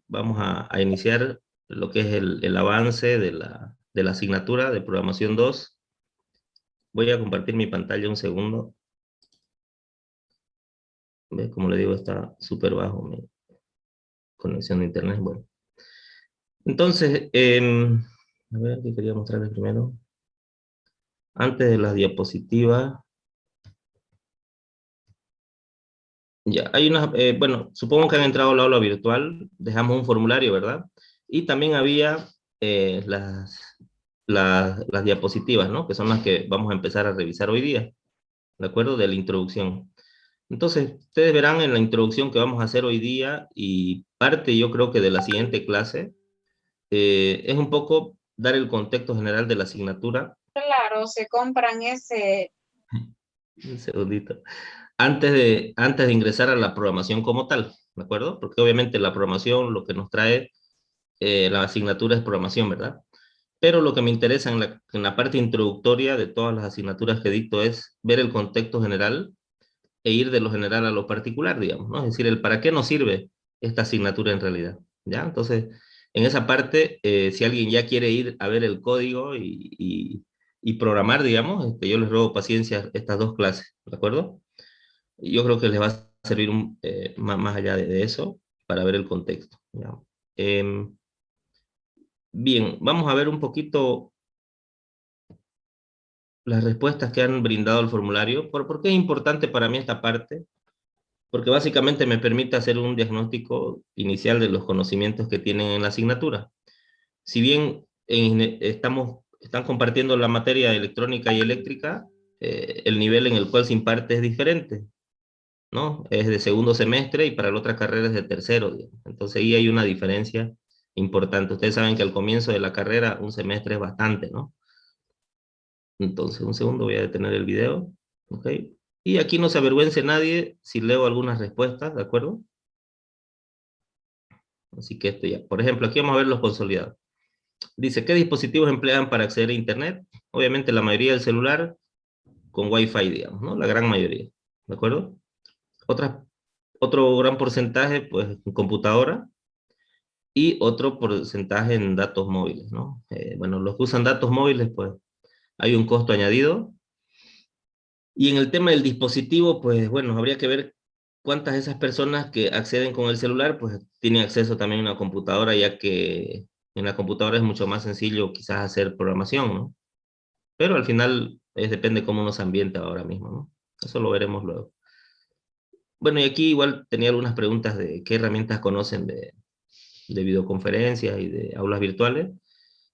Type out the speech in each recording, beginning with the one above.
vamos a iniciar lo que es el avance de la asignatura de programación 2. Voy a compartir mi pantalla un segundo. ¿Ve? Como le digo, está súper bajo mi conexión de internet. Bueno, entonces, a ver, ¿qué quería mostrarles primero? Antes de las diapositivas, ya, hay unas, bueno, supongo que han entrado al aula virtual, dejamos un formulario, ¿verdad? Y también había las diapositivas, ¿no? Que son las que vamos a empezar a revisar hoy día, ¿de acuerdo? De la introducción. Entonces, ustedes verán en la introducción que vamos a hacer hoy día y parte, yo creo que de la siguiente clase, es un poco dar el contexto general de la asignatura. Claro, se compran ese. Un segundito. Antes de ingresar a la programación como tal, ¿de acuerdo? Porque obviamente la programación, lo que nos trae la asignatura es programación, ¿verdad? Pero lo que me interesa en la parte introductoria de todas las asignaturas que dicto es ver el contexto general e ir de lo general a lo particular, digamos, ¿no? Es decir, el para qué nos sirve esta asignatura en realidad, ¿ya? Entonces, en esa parte, si alguien ya quiere ir a ver el código y programar, digamos, yo les ruego paciencia estas dos clases, ¿de acuerdo? Yo creo que les va a servir más allá de eso para ver el contexto, ¿ya? Em, Bien, vamos a ver un poquito las respuestas que han brindado el formulario. ¿Por qué es importante para mí esta parte? Porque básicamente me permite hacer un diagnóstico inicial de los conocimientos que tienen en la asignatura. Si bien están compartiendo la materia electrónica y eléctrica, el nivel en el cual se imparte es diferente, ¿no? Es de segundo semestre y para la otra carrera es de tercero, digamos. Entonces ahí hay una diferencia importante. Ustedes saben que al comienzo de la carrera un semestre es bastante, ¿no? Entonces, un segundo, voy a detener el video, ¿ok? Y aquí no se avergüence nadie si leo algunas respuestas, ¿de acuerdo? Así que esto ya. Por ejemplo, aquí vamos a ver los consolidados. Dice, ¿qué dispositivos emplean para acceder a Internet? Obviamente la mayoría del celular con Wi-Fi, digamos, ¿no? La gran mayoría, ¿de acuerdo? Otras, otro gran porcentaje, pues, en computadora y otro porcentaje en datos móviles, ¿no? Bueno, los que usan datos móviles, pues, hay un costo añadido. Y en el tema del dispositivo, pues, bueno, habría que ver cuántas de esas personas que acceden con el celular, pues, tienen acceso también a una computadora, ya que en la computadora es mucho más sencillo quizás hacer programación, ¿no? Pero al final depende cómo uno se ambienta ahora mismo, ¿no? Eso lo veremos luego. Bueno, y aquí igual tenía algunas preguntas de qué herramientas conocen de videoconferencias y de aulas virtuales.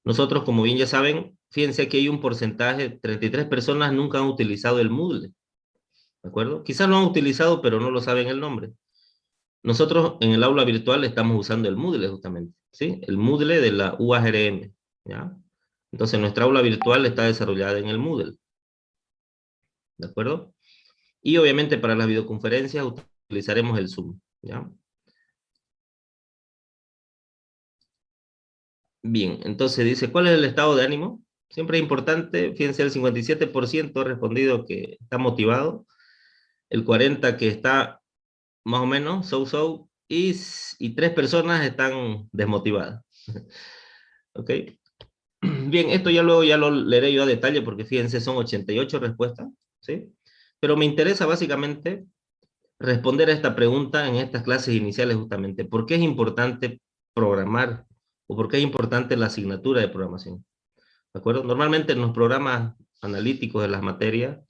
Nosotros, como bien ya saben, fíjense que hay un porcentaje, 33 personas nunca han utilizado el Moodle, ¿de acuerdo? Quizás lo han utilizado, pero no lo saben el nombre. Nosotros en el aula virtual estamos usando el Moodle justamente, ¿sí? El Moodle de la UARM, ¿ya? Entonces nuestra aula virtual está desarrollada en el Moodle, ¿de acuerdo? Y obviamente para las videoconferencias utilizaremos el Zoom, ¿ya? Bien, entonces dice, ¿cuál es el estado de ánimo? Siempre es importante, fíjense, el 57% ha respondido que está motivado, el 40% que está más o menos, so-so, y 3 personas están desmotivadas. ¿Ok? Bien, esto ya luego ya lo leeré yo a detalle porque fíjense, son 88 respuestas, ¿sí? Pero me interesa básicamente responder a esta pregunta en estas clases iniciales justamente. ¿Por qué es importante programar? ¿O por qué es importante la asignatura de programación? ¿De acuerdo? Normalmente en los programas analíticos de las materias,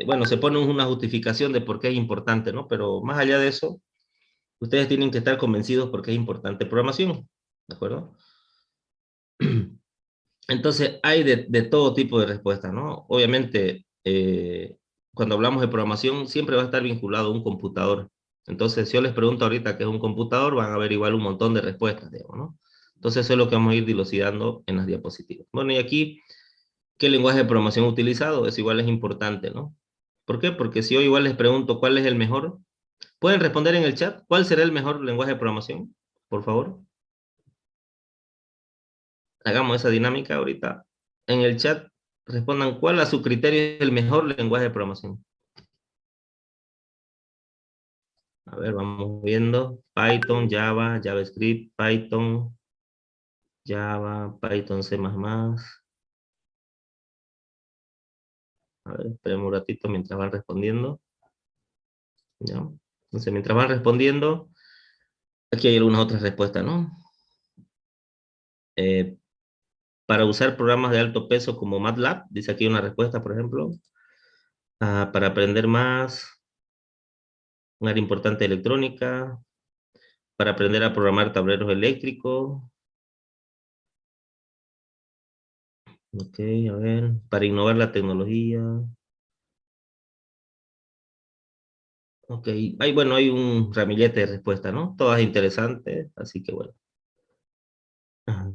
bueno, se pone una justificación de por qué es importante, ¿no? Pero más allá de eso, ustedes tienen que estar convencidos por qué es importante programación, ¿de acuerdo? Entonces, hay de todo tipo de respuestas, ¿no? Obviamente, cuando hablamos de programación, siempre va a estar vinculado a un computador. Entonces, si yo les pregunto ahorita qué es un computador, van a ver igual un montón de respuestas, digamos, ¿no? Entonces, eso es lo que vamos a ir dilucidando en las diapositivas. Bueno, y aquí, ¿qué lenguaje de programación utilizado? Es igual, es importante, ¿no? ¿Por qué? Porque si yo igual les pregunto cuál es el mejor, ¿pueden responder en el chat cuál será el mejor lenguaje de programación? Por favor. Hagamos esa dinámica ahorita. En el chat respondan cuál a su criterio es el mejor lenguaje de programación. A ver, vamos viendo. Python, Java, JavaScript, Python, Java, Python, C++. A ver, esperemos un ratito mientras van respondiendo. ¿Ya? Entonces, mientras van respondiendo, aquí hay algunas otras respuestas, ¿no? Eh, para usar programas de alto peso como MATLAB, dice aquí una respuesta, por ejemplo. Para aprender más, un área importante de electrónica, para aprender a programar tableros eléctricos. Ok, a ver, para innovar la tecnología. Ok, bueno, hay un ramillete de respuestas, ¿no? Todas interesantes, así que bueno. Ajá.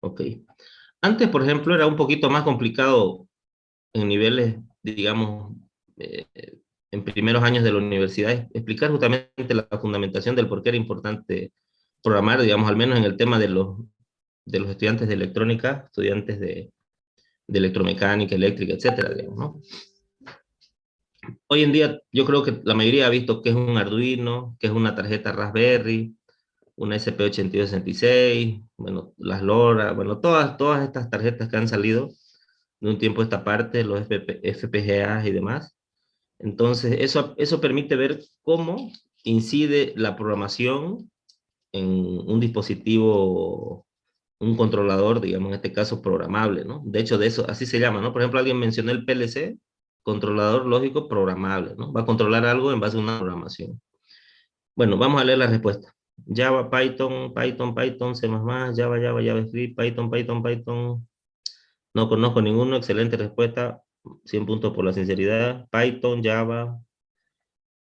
Ok. Antes, por ejemplo, era un poquito más complicado en niveles, digamos, eh, en primeros años de la universidad, explicar justamente la fundamentación del por qué era importante programar, digamos, al menos en el tema de los estudiantes de electrónica, estudiantes de electromecánica, eléctrica, etcétera, digamos, ¿no? Hoy en día yo creo que la mayoría ha visto qué es un Arduino, qué es una tarjeta Raspberry, una SP8266, bueno, las LoRa, bueno, todas estas tarjetas que han salido de un tiempo a esta parte, los FPGAs y demás. Entonces, eso permite ver cómo incide la programación en un dispositivo, un controlador, digamos, en este caso programable, ¿no? De hecho, de eso, así se llama, ¿no? Por ejemplo, alguien mencionó el PLC, controlador lógico programable, ¿no? Va a controlar algo en base a una programación. Bueno, vamos a leer la respuesta. Java, Python, Python, Python, C++, Java, Java, JavaScript, Python, Python, Python. No conozco ninguno, excelente respuesta. 100 puntos por la sinceridad. Python, Java,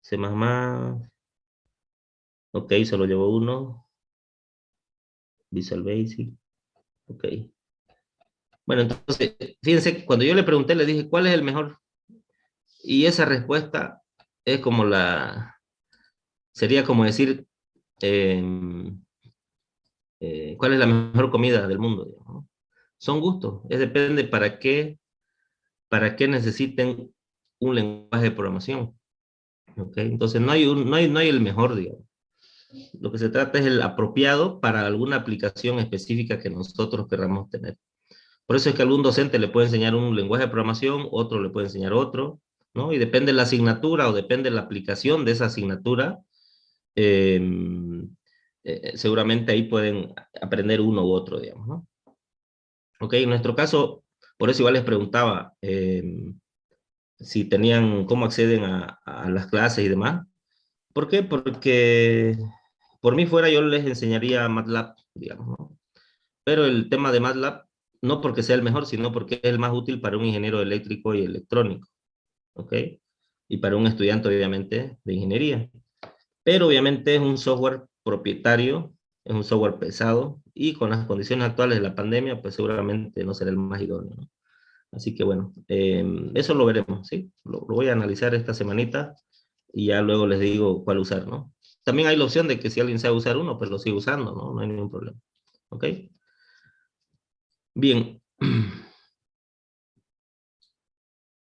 C++. Ok, solo llevo uno. Visual Basic. Ok. Bueno, entonces, fíjense, cuando yo le pregunté, le dije, ¿cuál es el mejor? Y esa respuesta es como sería como decir, em, ¿cuál es la mejor comida del mundo? Digamos, ¿no? Son gustos, es depende para qué necesiten un lenguaje de programación. ¿Ok? Entonces, no hay el mejor, digamos. Lo que se trata es el apropiado para alguna aplicación específica que nosotros queramos tener. Por eso es que a algún docente le puede enseñar un lenguaje de programación, otro le puede enseñar otro, ¿no? Y depende de la asignatura o depende de la aplicación de esa asignatura, eh, seguramente ahí pueden aprender uno u otro, digamos, ¿no? Ok, en nuestro caso, por eso igual les preguntaba si tenían, cómo acceden a las clases y demás. ¿Por qué? Porque por mí fuera yo les enseñaría MATLAB, digamos, ¿no? Pero el tema de MATLAB, no porque sea el mejor, sino porque es el más útil para un ingeniero eléctrico y electrónico, ¿ok? Y para un estudiante, obviamente, de ingeniería. Pero obviamente es un software propietario, es un software pesado, y con las condiciones actuales de la pandemia, pues seguramente no será el más idóneo, ¿no? Así que bueno, eso lo veremos, ¿sí? Lo voy a analizar esta semanita y ya luego les digo cuál usar, ¿no? También hay la opción de que si alguien sabe usar uno, pues lo sigue usando, ¿no? No hay ningún problema, ¿ok? Bien.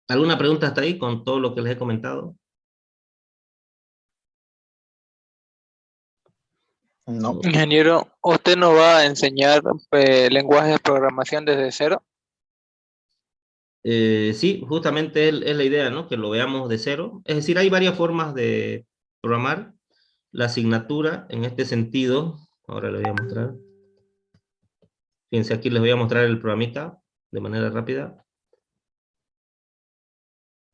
¿Alguna pregunta hasta ahí con todo lo que les he comentado? No. Ingeniero, ¿usted nos va a enseñar lenguajes de programación desde cero? Sí, justamente es la idea, ¿no? Que lo veamos de cero. Es decir, hay varias formas de programar. La asignatura, en este sentido, ahora les voy a mostrar. Fíjense, aquí les voy a mostrar el programita de manera rápida.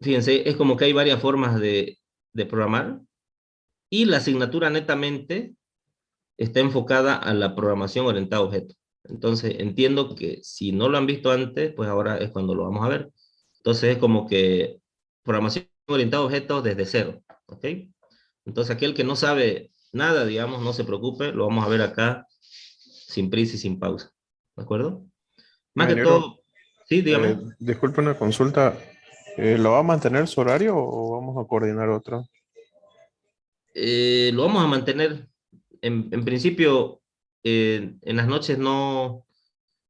Fíjense, es como que hay varias formas de programar y la asignatura netamente está enfocada a la programación orientada a objetos. Entonces, entiendo que si no lo han visto antes, pues ahora es cuando lo vamos a ver. Entonces, es como que programación orientada a objetos desde cero, ¿ok? Entonces, aquel que no sabe nada, digamos, no se preocupe, lo vamos a ver acá sin prisa y sin pausa, ¿de acuerdo? Más que Ingeniero, todo, sí, dígame. disculpe una consulta. ¿Lo va a mantener su horario o vamos a coordinar otro? Lo vamos a mantener, en principio, en las noches no,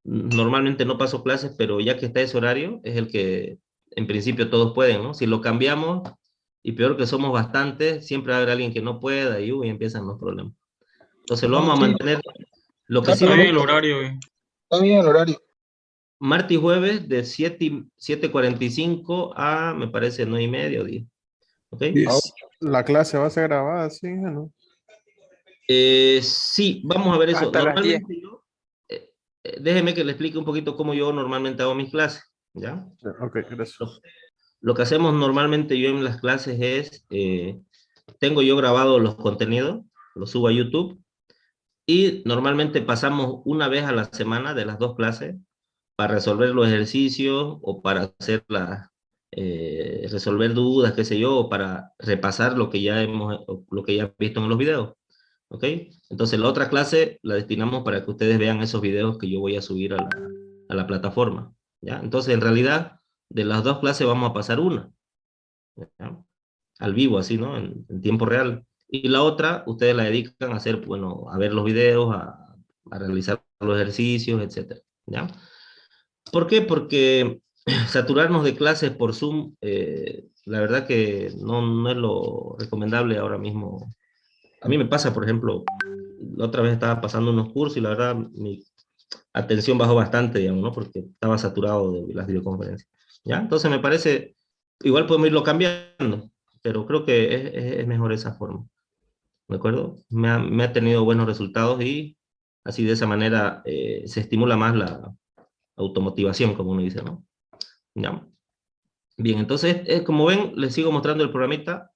normalmente no paso clases, pero ya que está ese horario, es el que en principio todos pueden, ¿no? Si lo cambiamos, y peor que somos bastantes, siempre va a haber alguien que no pueda y uy, empiezan los problemas. Entonces lo vamos a mantener. Lo que sí Está vamos bien el horario, güey. Está bien el horario. martes y jueves de 7:45 a, me parece, 9:30 o 10. ¿Ok? La clase va a ser grabada, sí, ¿no? Sí, vamos a ver eso. Hasta las 10. Normalmente yo, déjeme que le explique un poquito cómo yo normalmente hago mis clases, ¿ya? Ok, gracias. Lo que hacemos normalmente yo en las clases es, tengo yo grabado los contenidos, los subo a YouTube, y normalmente pasamos una vez a la semana de las dos clases para resolver los ejercicios o para hacer resolver dudas, qué sé yo, o para repasar lo que ya lo que ya visto en los videos. ¿Ok? Entonces la otra clase la destinamos para que ustedes vean esos videos que yo voy a subir a la plataforma. ¿Ya? Entonces en realidad de las dos clases vamos a pasar una. ¿Ya? Al vivo, así, ¿no? En tiempo real. Y la otra, ustedes la dedican a hacer, bueno, a ver los videos, a realizar los ejercicios, etcétera. ¿Ya? ¿Por qué? Porque saturarnos de clases por Zoom, la verdad que no es lo recomendable ahora mismo. A mí me pasa, por ejemplo, la otra vez estaba pasando unos cursos y la verdad mi atención bajó bastante, digamos, ¿no? Porque estaba saturado de las videoconferencias. ¿Ya? Entonces me parece, igual podemos irlo cambiando, pero creo que es mejor esa forma. ¿De acuerdo? Me ha tenido buenos resultados y así de esa manera se estimula más la automotivación, como uno dice, ¿no? ¿Ya? Bien, entonces, como ven, les sigo mostrando el programita.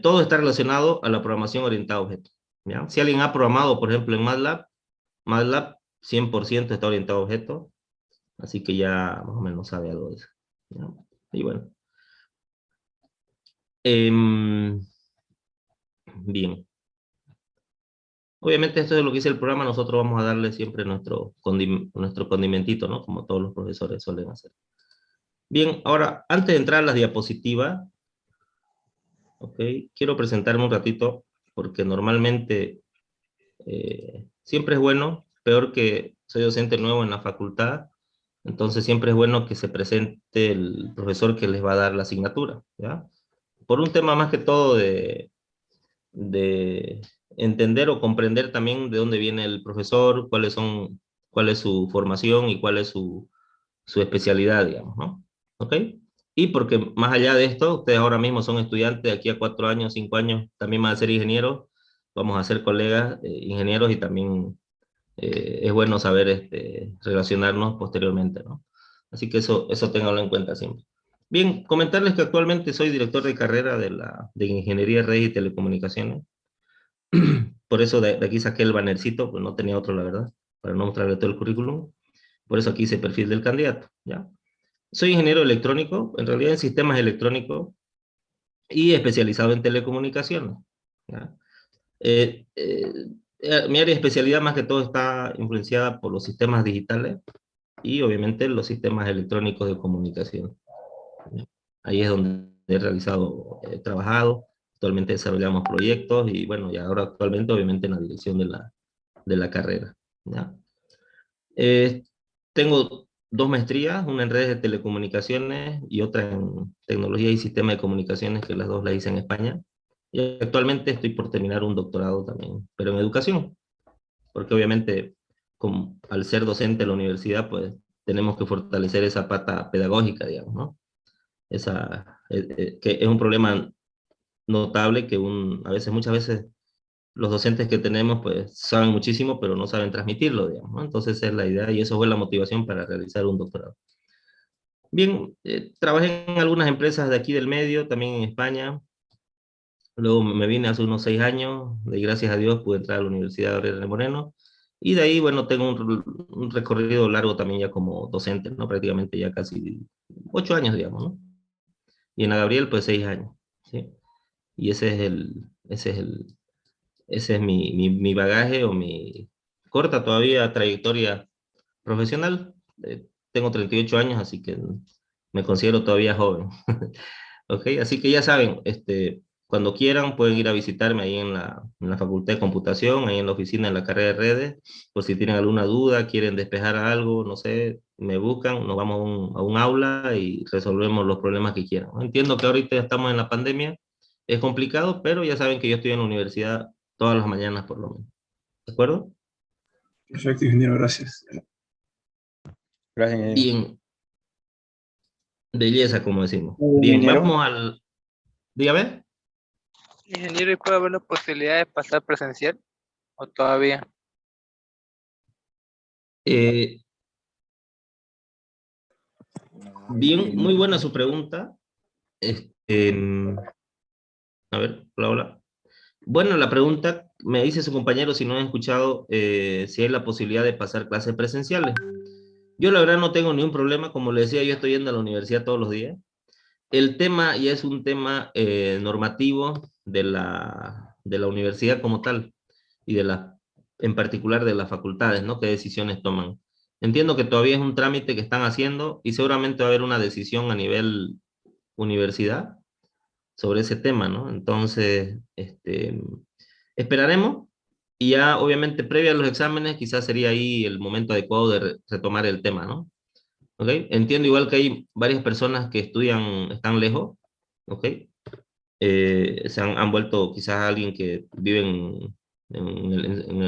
Todo está relacionado a la programación orientada a objetos. ¿Ya? Si alguien ha programado, por ejemplo, en MATLAB, MATLAB 100% está orientado a objetos, así que ya más o menos sabe algo de eso. ¿Ya? Y bueno. Bien. Obviamente esto es lo que dice el programa, nosotros vamos a darle siempre nuestro condimentito, ¿no? Como todos los profesores suelen hacer. Bien, ahora, antes de entrar a las diapositivas, ok, quiero presentarme un ratito, porque normalmente siempre es bueno, peor que soy docente nuevo en la facultad, entonces siempre es bueno que se presente el profesor que les va a dar la asignatura, ¿ya? Por un tema más que todo de entender o comprender también de dónde viene el profesor, cuál es su formación y cuál es su especialidad, digamos, ¿no? ¿Ok? Y porque más allá de esto, ustedes ahora mismo son estudiantes, de aquí a 4 años, 5 años, también van a ser ingenieros, vamos a ser colegas ingenieros y también es bueno saber relacionarnos posteriormente, ¿no? Así que eso ténganlo en cuenta siempre. Bien, comentarles que actualmente soy director de carrera de Ingeniería, Redes y Telecomunicaciones. Por eso de aquí saqué el bannercito, pues no tenía otro, la verdad, para no mostrarle todo el currículum. Por eso aquí hice el perfil del candidato, ¿ya? Soy ingeniero electrónico, en realidad en sistemas electrónicos y especializado en telecomunicaciones, ¿ya? Mi área de especialidad más que todo está influenciada por los sistemas digitales y obviamente los sistemas electrónicos de comunicación, ¿ya? Ahí es donde he trabajado, actualmente desarrollamos proyectos y bueno, y ahora actualmente obviamente en la dirección de la carrera, ¿ya? Eh, Tengo dos maestrías, una en redes de telecomunicaciones y otra en tecnología y sistema de comunicaciones, que las dos las hice en España. Y actualmente estoy por terminar un doctorado también, pero en educación, porque obviamente al ser docente en la universidad, pues tenemos que fortalecer esa pata pedagógica, digamos, ¿no? Que es un problema notable que muchas veces los docentes que tenemos pues saben muchísimo, pero no saben transmitirlo, digamos, ¿no? Entonces esa es la idea y eso fue la motivación para realizar un doctorado. Bien, trabajé en algunas empresas de aquí del medio, también en España. Luego me vine hace unos 6 años, y gracias a Dios pude entrar a la Universidad Gabriel de Moreno. Y de ahí, bueno, tengo un recorrido largo también ya como docente, ¿no? Prácticamente ya casi 8 años, digamos, ¿no? Y en la Gabriel, pues 6 años, ¿sí? Y ese es mi bagaje o mi corta todavía trayectoria profesional. Tengo 38 años, así que me considero todavía joven. ¿Ok? Así que ya saben, cuando quieran pueden ir a visitarme ahí en la Facultad de Computación, ahí en la oficina, en la carrera de redes, por si tienen alguna duda, quieren despejar algo, no sé, me buscan, nos vamos a un aula y resolvemos los problemas que quieran, ¿no? Entiendo que ahorita ya estamos en la pandemia, es complicado, pero ya saben que yo estoy en la universidad todas las mañanas por lo menos. ¿De acuerdo? Perfecto, ingeniero, gracias. Gracias, ingeniero. Bien, belleza, como decimos. Bien, Ingeniero. vamos al... Dígame. Ingeniero, ¿y puede haber la posibilidad de pasar presencial o todavía? Bien, muy buena su pregunta. Este, a ver, hola, hola. Bueno, la pregunta, me dice su compañero si no han escuchado si hay la posibilidad de pasar clases presenciales. Yo la verdad no tengo ningún problema, como le decía, yo estoy yendo a la universidad todos los días. El tema ya es un tema normativo de la universidad como tal y en particular de las facultades, ¿no? ¿Qué decisiones toman? Entiendo que todavía es un trámite que están haciendo y seguramente va a haber una decisión a nivel universidad sobre ese tema, ¿no? Entonces, esperaremos y ya obviamente previo a los exámenes quizás sería ahí el momento adecuado de retomar el tema, ¿no? ¿Ok? Entiendo igual que hay varias personas que estudian, están lejos, ¿ok? Han vuelto quizás alguien que vive en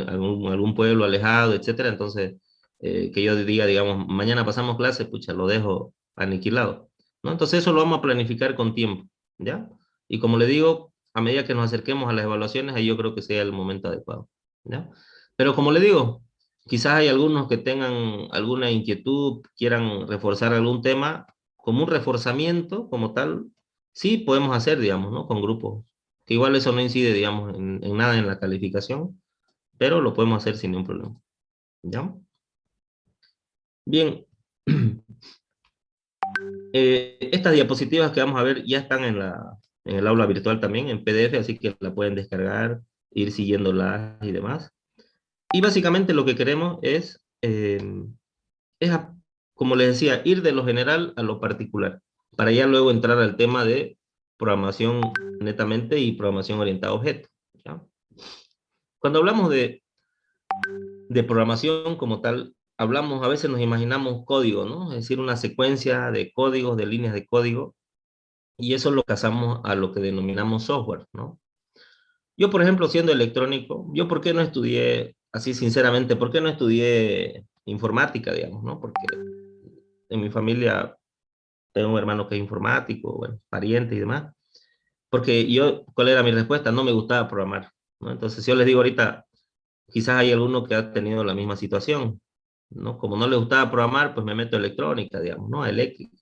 algún pueblo alejado, etcétera, entonces que yo diga, digamos, mañana pasamos clase, pucha, lo dejo aniquilado, ¿no? Entonces eso lo vamos a planificar con tiempo, ¿ya? Y como le digo, a medida que nos acerquemos a las evaluaciones, ahí yo creo que sea el momento adecuado, ¿ya? Pero como le digo, quizás hay algunos que tengan alguna inquietud, quieran reforzar algún tema, como un reforzamiento, como tal, sí podemos hacer, digamos, ¿no? Con grupos, que igual eso no incide, digamos, en nada en la calificación, pero lo podemos hacer sin ningún problema, ¿ya? Bien, estas diapositivas que vamos a ver ya están en el aula virtual también, en PDF, así que la pueden descargar, ir siguiéndolas y demás. Y básicamente lo que queremos es, como les decía, ir de lo general a lo particular, para ya luego entrar al tema de programación netamente y programación orientada a objetos, ¿ya? Cuando hablamos de programación como tal, hablamos, a veces nos imaginamos código, ¿no? Es decir, una secuencia de códigos, de líneas de código, y eso lo casamos a lo que denominamos software, ¿no? Yo, por ejemplo, siendo electrónico, yo por qué no estudié, así sinceramente, por qué no estudié informática, digamos, ¿no? Porque en mi familia tengo un hermano que es informático, bueno, pariente y demás. Porque yo, ¿cuál era mi respuesta? No me gustaba programar, ¿no? Entonces, si yo les digo ahorita, quizás hay alguno que ha tenido la misma situación, ¿no? Como no le gustaba programar, pues me meto a electrónica, digamos, ¿no? A eléctrica.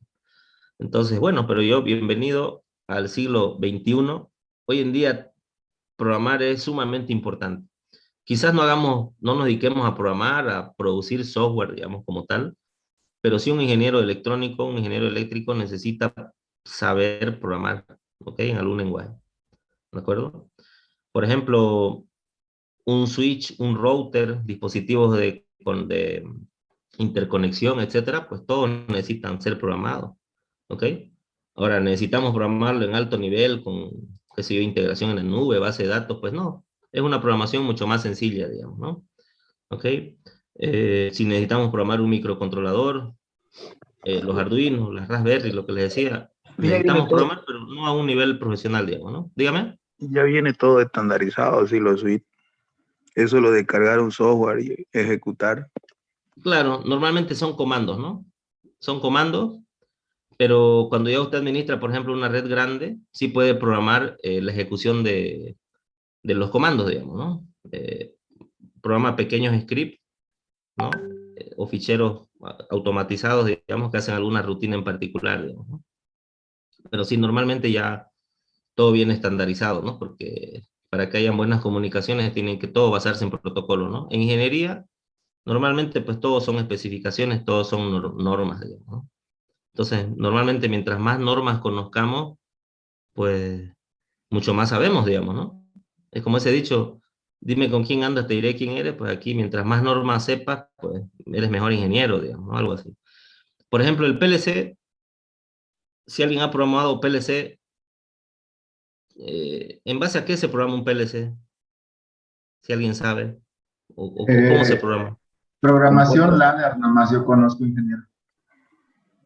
Entonces, bueno, pero yo, bienvenido al siglo XXI. Hoy en día, programar es sumamente importante. Quizás no nos dediquemos a programar, a producir software, digamos, como tal, pero sí un ingeniero electrónico, un ingeniero eléctrico necesita saber programar, ¿ok? En algún lenguaje, ¿de acuerdo? Por ejemplo, un switch, un router, dispositivos de interconexión, etcétera, pues todos necesitan ser programados, ¿ok? Ahora, necesitamos programarlo en alto nivel con, qué sé yo, integración en la nube, base de datos, pues no, es una programación mucho más sencilla, digamos, ¿no? ¿Ok? Si necesitamos programar un microcontrolador, los Arduino, las Raspberry, lo que les decía, Ya viene necesitamos todo, programar, pero no a un nivel profesional, digamos, ¿no? Dígame. ya viene todo estandarizado, así los suites. Eso lo de cargar un software y ejecutar. Claro, normalmente son comandos, ¿no? Son comandos, pero cuando ya usted administra, por ejemplo, una red grande, sí puede programar la ejecución de los comandos, digamos, ¿no? Programa pequeños scripts, ¿no? O ficheros automatizados, digamos, que hacen alguna rutina en particular, digamos, ¿no? Pero sí, normalmente ya todo viene estandarizado, ¿no? Porque para que hayan buenas comunicaciones tienen que todo basarse en protocolo, ¿no? En ingeniería, normalmente pues todos son especificaciones, todos son normas, digamos, ¿no? Entonces, normalmente mientras más normas conozcamos, pues mucho más sabemos, digamos, ¿no? Es como ese dicho, dime con quién andas, te diré quién eres, pues aquí mientras más normas sepas, pues eres mejor ingeniero, digamos, ¿no? Algo así. Por ejemplo, el PLC, si alguien ha programado PLC, ¿en base a qué se programa un PLC? Si alguien sabe, o cómo se programa. Programación ladder, nada más yo conozco, ingeniero.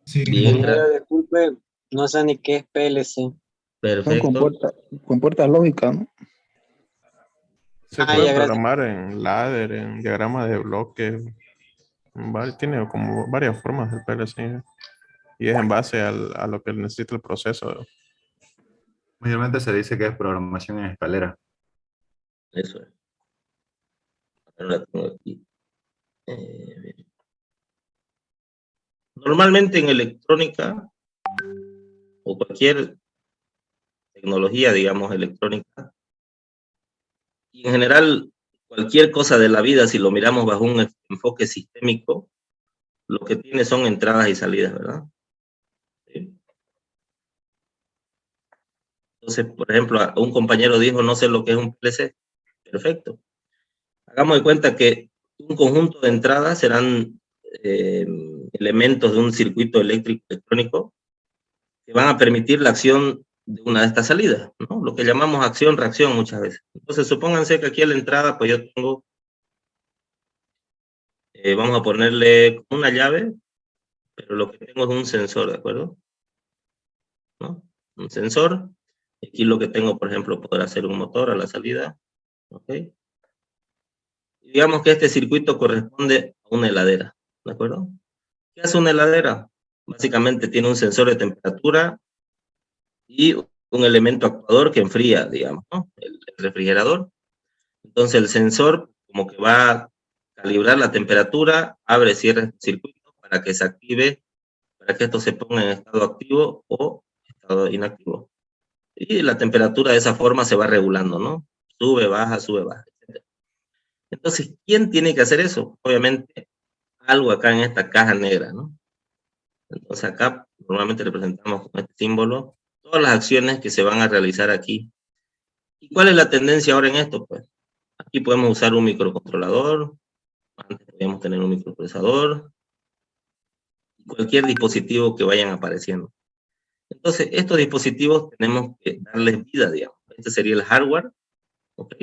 Sí, Bien, Disculpe, no sé ni qué es PLC. perfecto. Compuerta lógica, ¿no? Se Ah, puede ya, gracias. programar en ladder, en diagramas de bloques. Tiene como varias formas el PLC. Y es en base a lo que necesita el proceso. Mayormente se dice que es programación en escalera. Eso es. Ahora la tengo aquí. Bien. Normalmente en electrónica o cualquier tecnología, digamos, electrónica, y en general cualquier cosa de la vida, si lo miramos bajo un enfoque sistémico, lo que tiene son entradas y salidas, ¿verdad? ¿Sí? Entonces, por ejemplo, un compañero dijo, no sé lo que es un PLC. Perfecto. Hagamos de cuenta que un conjunto de entradas serán elementos de un circuito eléctrico electrónico que van a permitir la acción de una de estas salidas, ¿no? Lo que llamamos acción-reacción muchas veces. Entonces, supónganse que aquí a la entrada, pues yo tengo, vamos a ponerle una llave, pero lo que tengo es un sensor, ¿de acuerdo? ¿No? Un sensor. Aquí lo que tengo, por ejemplo, podrá ser un motor a la salida, ¿ok? Y digamos que este circuito corresponde a una heladera, ¿de acuerdo? ¿Qué hace una heladera? Básicamente tiene un sensor de temperatura y un elemento actuador que enfría, digamos, ¿no? El refrigerador. Entonces el sensor como que va a calibrar la temperatura, abre, cierra el circuito para que se active, para que esto se ponga en estado activo o estado inactivo. Y la temperatura de esa forma se va regulando, ¿no? Sube, baja, etc. Entonces, ¿quién tiene que hacer eso? Obviamente, algo acá en esta caja negra, ¿no? Entonces acá normalmente representamos con este símbolo todas las acciones que se van a realizar aquí. ¿Y cuál es la tendencia ahora en esto? Pues aquí podemos usar un microcontrolador, antes podíamos tener un microprocesador, cualquier dispositivo que vayan apareciendo. Entonces, estos dispositivos tenemos que darles vida, digamos. Este sería el hardware, ¿ok?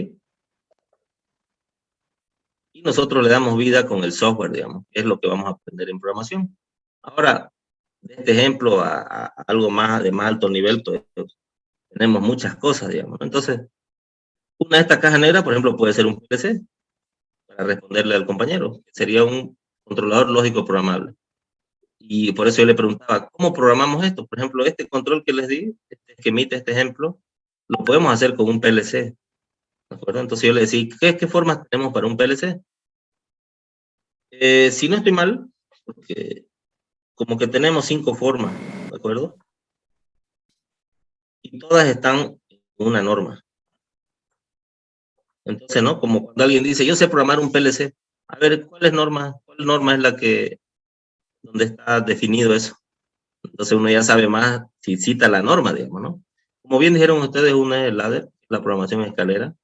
Y nosotros le damos vida con el software, digamos, que es lo que vamos a aprender en programación. Ahora, de este ejemplo a algo más de más alto nivel, pues, tenemos muchas cosas, digamos. Entonces, una de estas cajas negras, por ejemplo, puede ser un PLC, para responderle al compañero, que sería un controlador lógico programable. Y por eso yo le preguntaba, ¿cómo programamos esto? Por ejemplo, este control que les di, que emite este ejemplo, lo podemos hacer con un PLC, ¿de acuerdo? Entonces yo le decía, ¿qué formas tenemos para un PLC? Si no estoy mal, porque como que tenemos 5 formas, ¿de acuerdo? Y todas están en una norma. Entonces, ¿no? Como cuando alguien dice, yo sé programar un PLC, a ver, ¿cuál norma es la que, donde está definido eso? Entonces uno ya sabe más si cita la norma, digamos, ¿no? Como bien dijeron ustedes, una es el ladder, la programación escalera.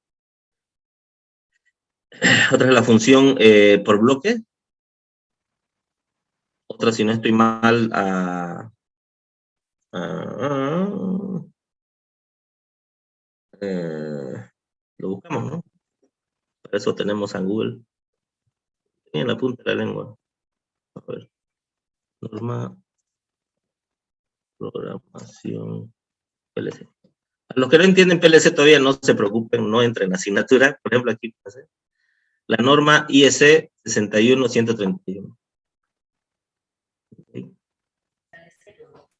Otra es la función por bloque. Otra, si no estoy mal, lo buscamos, ¿no? Para eso tenemos a Google. En la punta de la lengua. A ver. Norma, programación, PLC. A los que no entienden PLC todavía no se preocupen, no entren en asignatura. Por ejemplo, aquí la norma IEC 61131.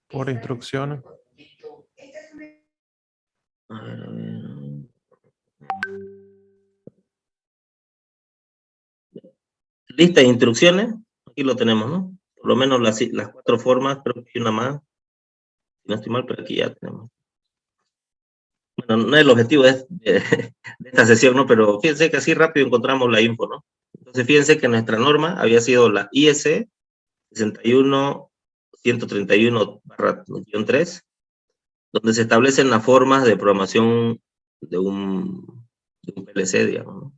Por instrucciones. A ver. Lista de instrucciones, aquí lo tenemos, ¿no? Por lo menos las 4 formas, creo que hay una más. Si no estoy mal, pero aquí ya tenemos. Bueno, no es el objetivo de esta sesión, ¿no? Pero fíjense que así rápido encontramos la info, ¿no? Entonces fíjense que nuestra norma había sido la IEC 61131-3, donde se establecen las formas de programación de un PLC, digamos, ¿no?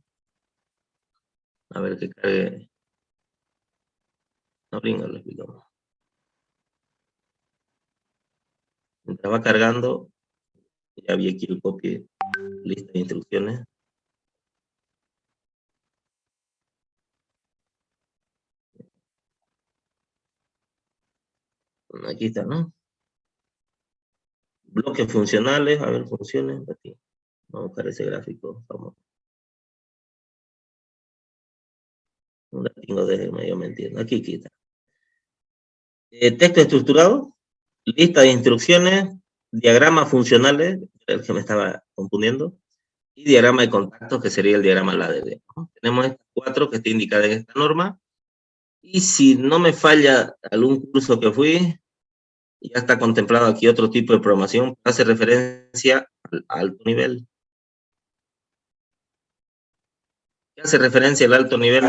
A ver que cargue. No brinca, lo explicamos. Mientras va cargando, ya vi aquí el copy, lista de instrucciones. aquí está, ¿no? Bloques funcionales, a ver, funciones, aquí. Vamos a buscar ese gráfico, vamos. Un latingo de medio me entiendo, aquí está. Texto estructurado, lista de instrucciones, diagramas funcionales, el que me estaba confundiendo, y diagrama de contactos, que sería el diagrama ladder, ¿no? Tenemos estas 4 que está indicada en esta norma, y si no me falla algún curso que fui, ya está contemplado aquí otro tipo de programación, hace referencia al alto nivel. ¿Qué hace referencia al alto nivel?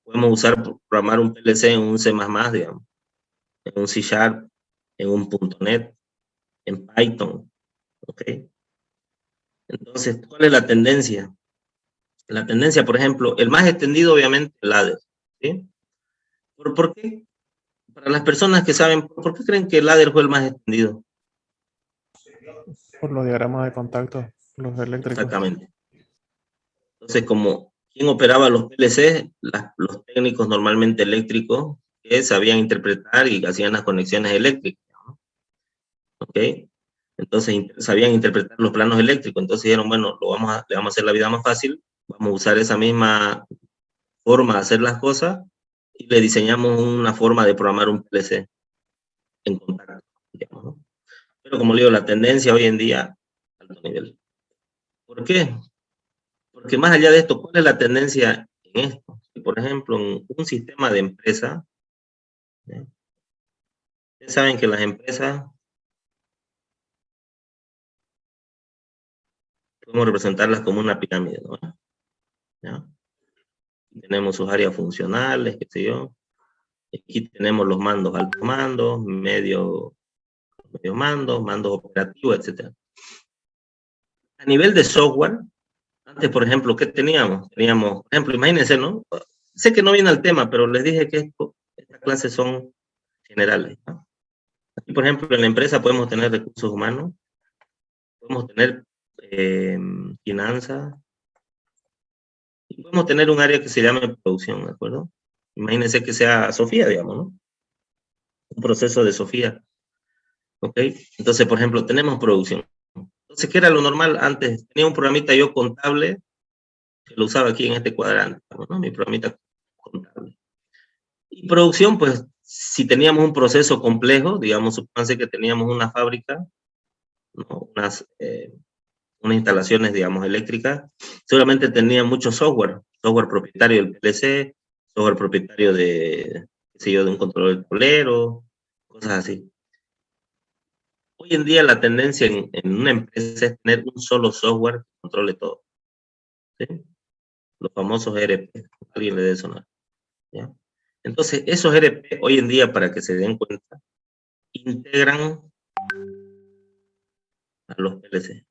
Podemos usar, programar un PLC en un C++, digamos, en un C#, en un .NET, en Python, ¿ok? Entonces, ¿cuál es la tendencia? La tendencia, por ejemplo, el más extendido, obviamente, el ladder, ¿sí? ¿Por qué? Para las personas que saben, ¿por qué creen que el ladder fue el más extendido? Por los diagramas de contacto, los eléctricos. Exactamente. Entonces, como ¿quién operaba los PLC? Los técnicos normalmente eléctricos que sabían interpretar y hacían las conexiones eléctricas, ¿no? ¿Ok? Entonces, sabían interpretar los planos eléctricos. Entonces dijeron, bueno, le vamos a hacer la vida más fácil, vamos a usar esa misma forma de hacer las cosas y le diseñamos una forma de programar un PLC en contacto, digamos, ¿no? Pero como le digo, la tendencia hoy en día, alto nivel. ¿Por qué? Porque más allá de esto, ¿cuál es la tendencia en esto? Por ejemplo, en un sistema de empresa, ¿sí? Ustedes saben que las empresas podemos representarlas como una pirámide, ¿no? ¿Ya? Tenemos sus áreas funcionales, qué sé yo. Aquí tenemos los mandos, altos mandos, medio mandos, mandos operativos, etc. A nivel de software, antes, por ejemplo, ¿qué teníamos? Teníamos, por ejemplo, imagínense, ¿no? Sé que no viene al tema, pero les dije que estas clases son generales, ¿no? Aquí, por ejemplo, en la empresa podemos tener recursos humanos, podemos tener finanzas, y podemos tener un área que se llame producción, ¿de acuerdo? Imagínense que sea Sofía, digamos, ¿no? Un proceso de Sofía, ¿ok? Entonces, por ejemplo, tenemos producción. Entonces, ¿qué era lo normal antes? Tenía un programita yo contable, que lo usaba aquí en este cuadrante, ¿no? Mi programita contable. Y producción, pues, si teníamos un proceso complejo, digamos, supónganse que teníamos una fábrica, ¿no? Unas instalaciones, digamos, eléctricas, seguramente tenía mucho software propietario del PLC, software propietario de, qué sé yo, de un controlador de tablero, cosas así. Hoy en día la tendencia en una empresa es tener un solo software que controle todo, ¿sí? Los famosos ERP, alguien le debe sonar, ¿ya? Entonces, esos ERP hoy en día, para que se den cuenta, integran a los PLC.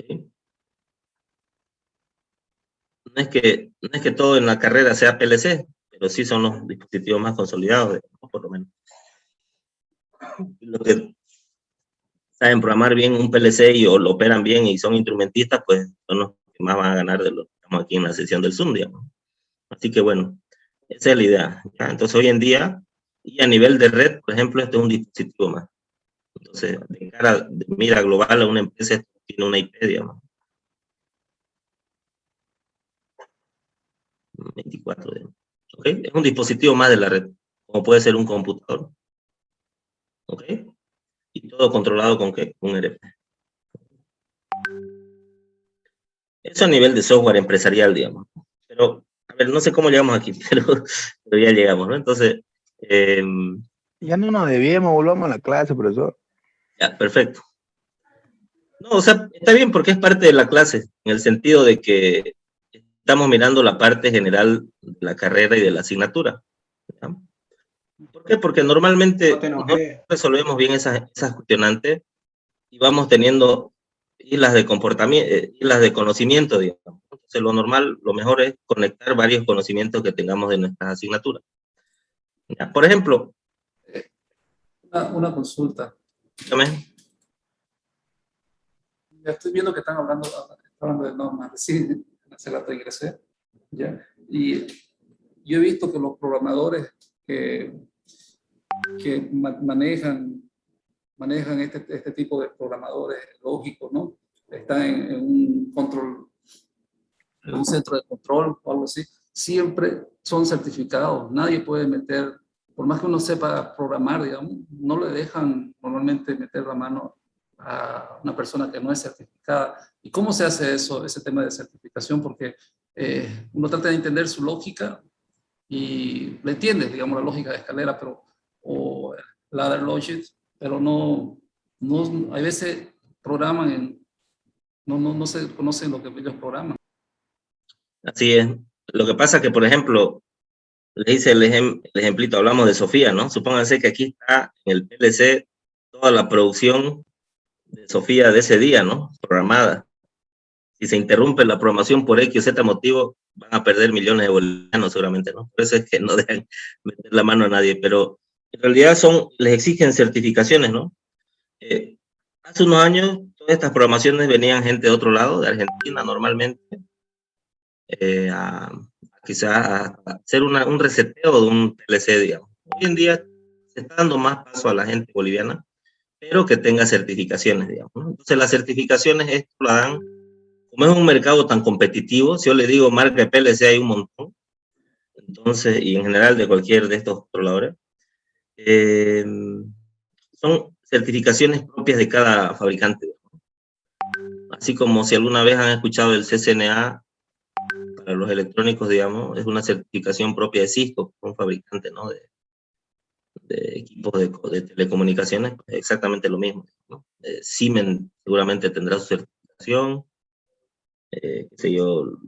¿Okay? No es que todo en la carrera sea PLC, pero sí son los dispositivos más consolidados, por lo menos. Los que saben programar bien un PLC o lo operan bien y son instrumentistas, pues son los que más van a ganar de los que estamos aquí en la sesión del Zoom, digamos. Así que bueno, esa es la idea, ¿ya? Entonces hoy en día, y a nivel de red, por ejemplo, este es un dispositivo más. Entonces, de cara de mira global a una empresa, tiene una IP, digamos. 24, digamos. ¿Ok? Es un dispositivo más de la red, como puede ser un computador. ¿Ok? Y todo controlado con ¿qué? Un ERP. Eso a nivel de software empresarial, digamos. Pero, a ver, no sé cómo llegamos aquí, pero ya llegamos, ¿no? Entonces, Ya no nos debíamos, volvamos a la clase, profesor. ya, perfecto. No, o sea, está bien porque es parte de la clase, en el sentido de que estamos mirando la parte general de la carrera y de la asignatura, ¿ya? ¿Por qué? Porque normalmente no resolvemos bien esas cuestionantes y vamos teniendo islas de comportamiento, islas de conocimiento, digamos. Entonces, lo normal, lo mejor es conectar varios conocimientos que tengamos de nuestras asignaturas. ¿Ya? Por ejemplo, una consulta. dígame. Ya estoy viendo que están hablando de normas, sí, hace rato ingresé, ¿ya? Y yo he visto que los programadores que manejan este tipo de programadores lógicos, ¿no? Están en un control, en un centro de control o algo así, siempre son certificados. Nadie puede meter, por más que uno sepa programar, digamos, no le dejan normalmente meter la mano a una persona que no es certificada. ¿Y cómo se hace eso, ese tema de certificación? Porque uno trata de entender su lógica y le entiende, digamos, la lógica de escalera, pero, o ladder logic, pero no hay veces programan no se conocen lo que ellos programan. Así es. Lo que pasa es que, por ejemplo, le hice el ejemplito, hablamos de Sofía, ¿no? Supónganse que aquí está en el PLC toda la producción de Sofía de ese día, ¿no? Programada. Si se interrumpe la programación por X o Z motivo, van a perder millones de bolivianos seguramente, ¿no? Por eso es que no dejan meter la mano a nadie, pero en realidad les exigen certificaciones, ¿no? Hace unos años, todas estas programaciones venían gente de otro lado, de Argentina normalmente, quizás a hacer un reseteo de un PLC, digamos. Hoy en día se está dando más paso a la gente boliviana, pero que tenga certificaciones, digamos, ¿no? Entonces las certificaciones esto la dan, como es un mercado tan competitivo, si yo le digo marca de PLC hay un montón, entonces, y en general de cualquier de estos controladores, son certificaciones propias de cada fabricante, digamos. Así como si alguna vez han escuchado el CCNA para los electrónicos, digamos, es una certificación propia de Cisco, un fabricante, ¿no? de equipos de telecomunicaciones, exactamente lo mismo, ¿no? Siemens seguramente tendrá su certificación, qué sé yo,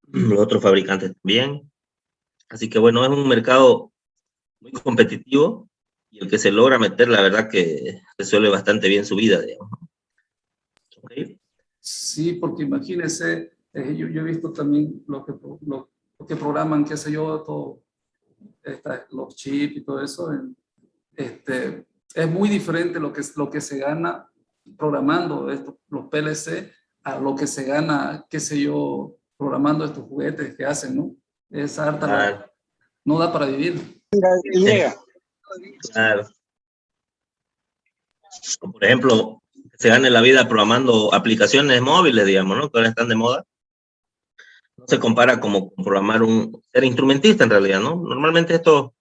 los otros fabricantes también. Así que bueno, es un mercado muy competitivo y el que se logra meter, la verdad que resuelve bastante bien su vida, digamos. ¿Okay? Sí, porque imagínense, yo he visto también lo que programan, qué sé yo, todo, los chips y todo eso. Es muy diferente lo que se gana programando los PLC a lo que se gana, qué sé yo, programando estos juguetes que hacen, ¿no? Es harta, no da para vivir. Claro. Por ejemplo, se gane la vida programando aplicaciones móviles, digamos, ¿no? Que ahora están de moda. No se compara como con programar ser instrumentista en realidad, ¿no? Normalmente esto,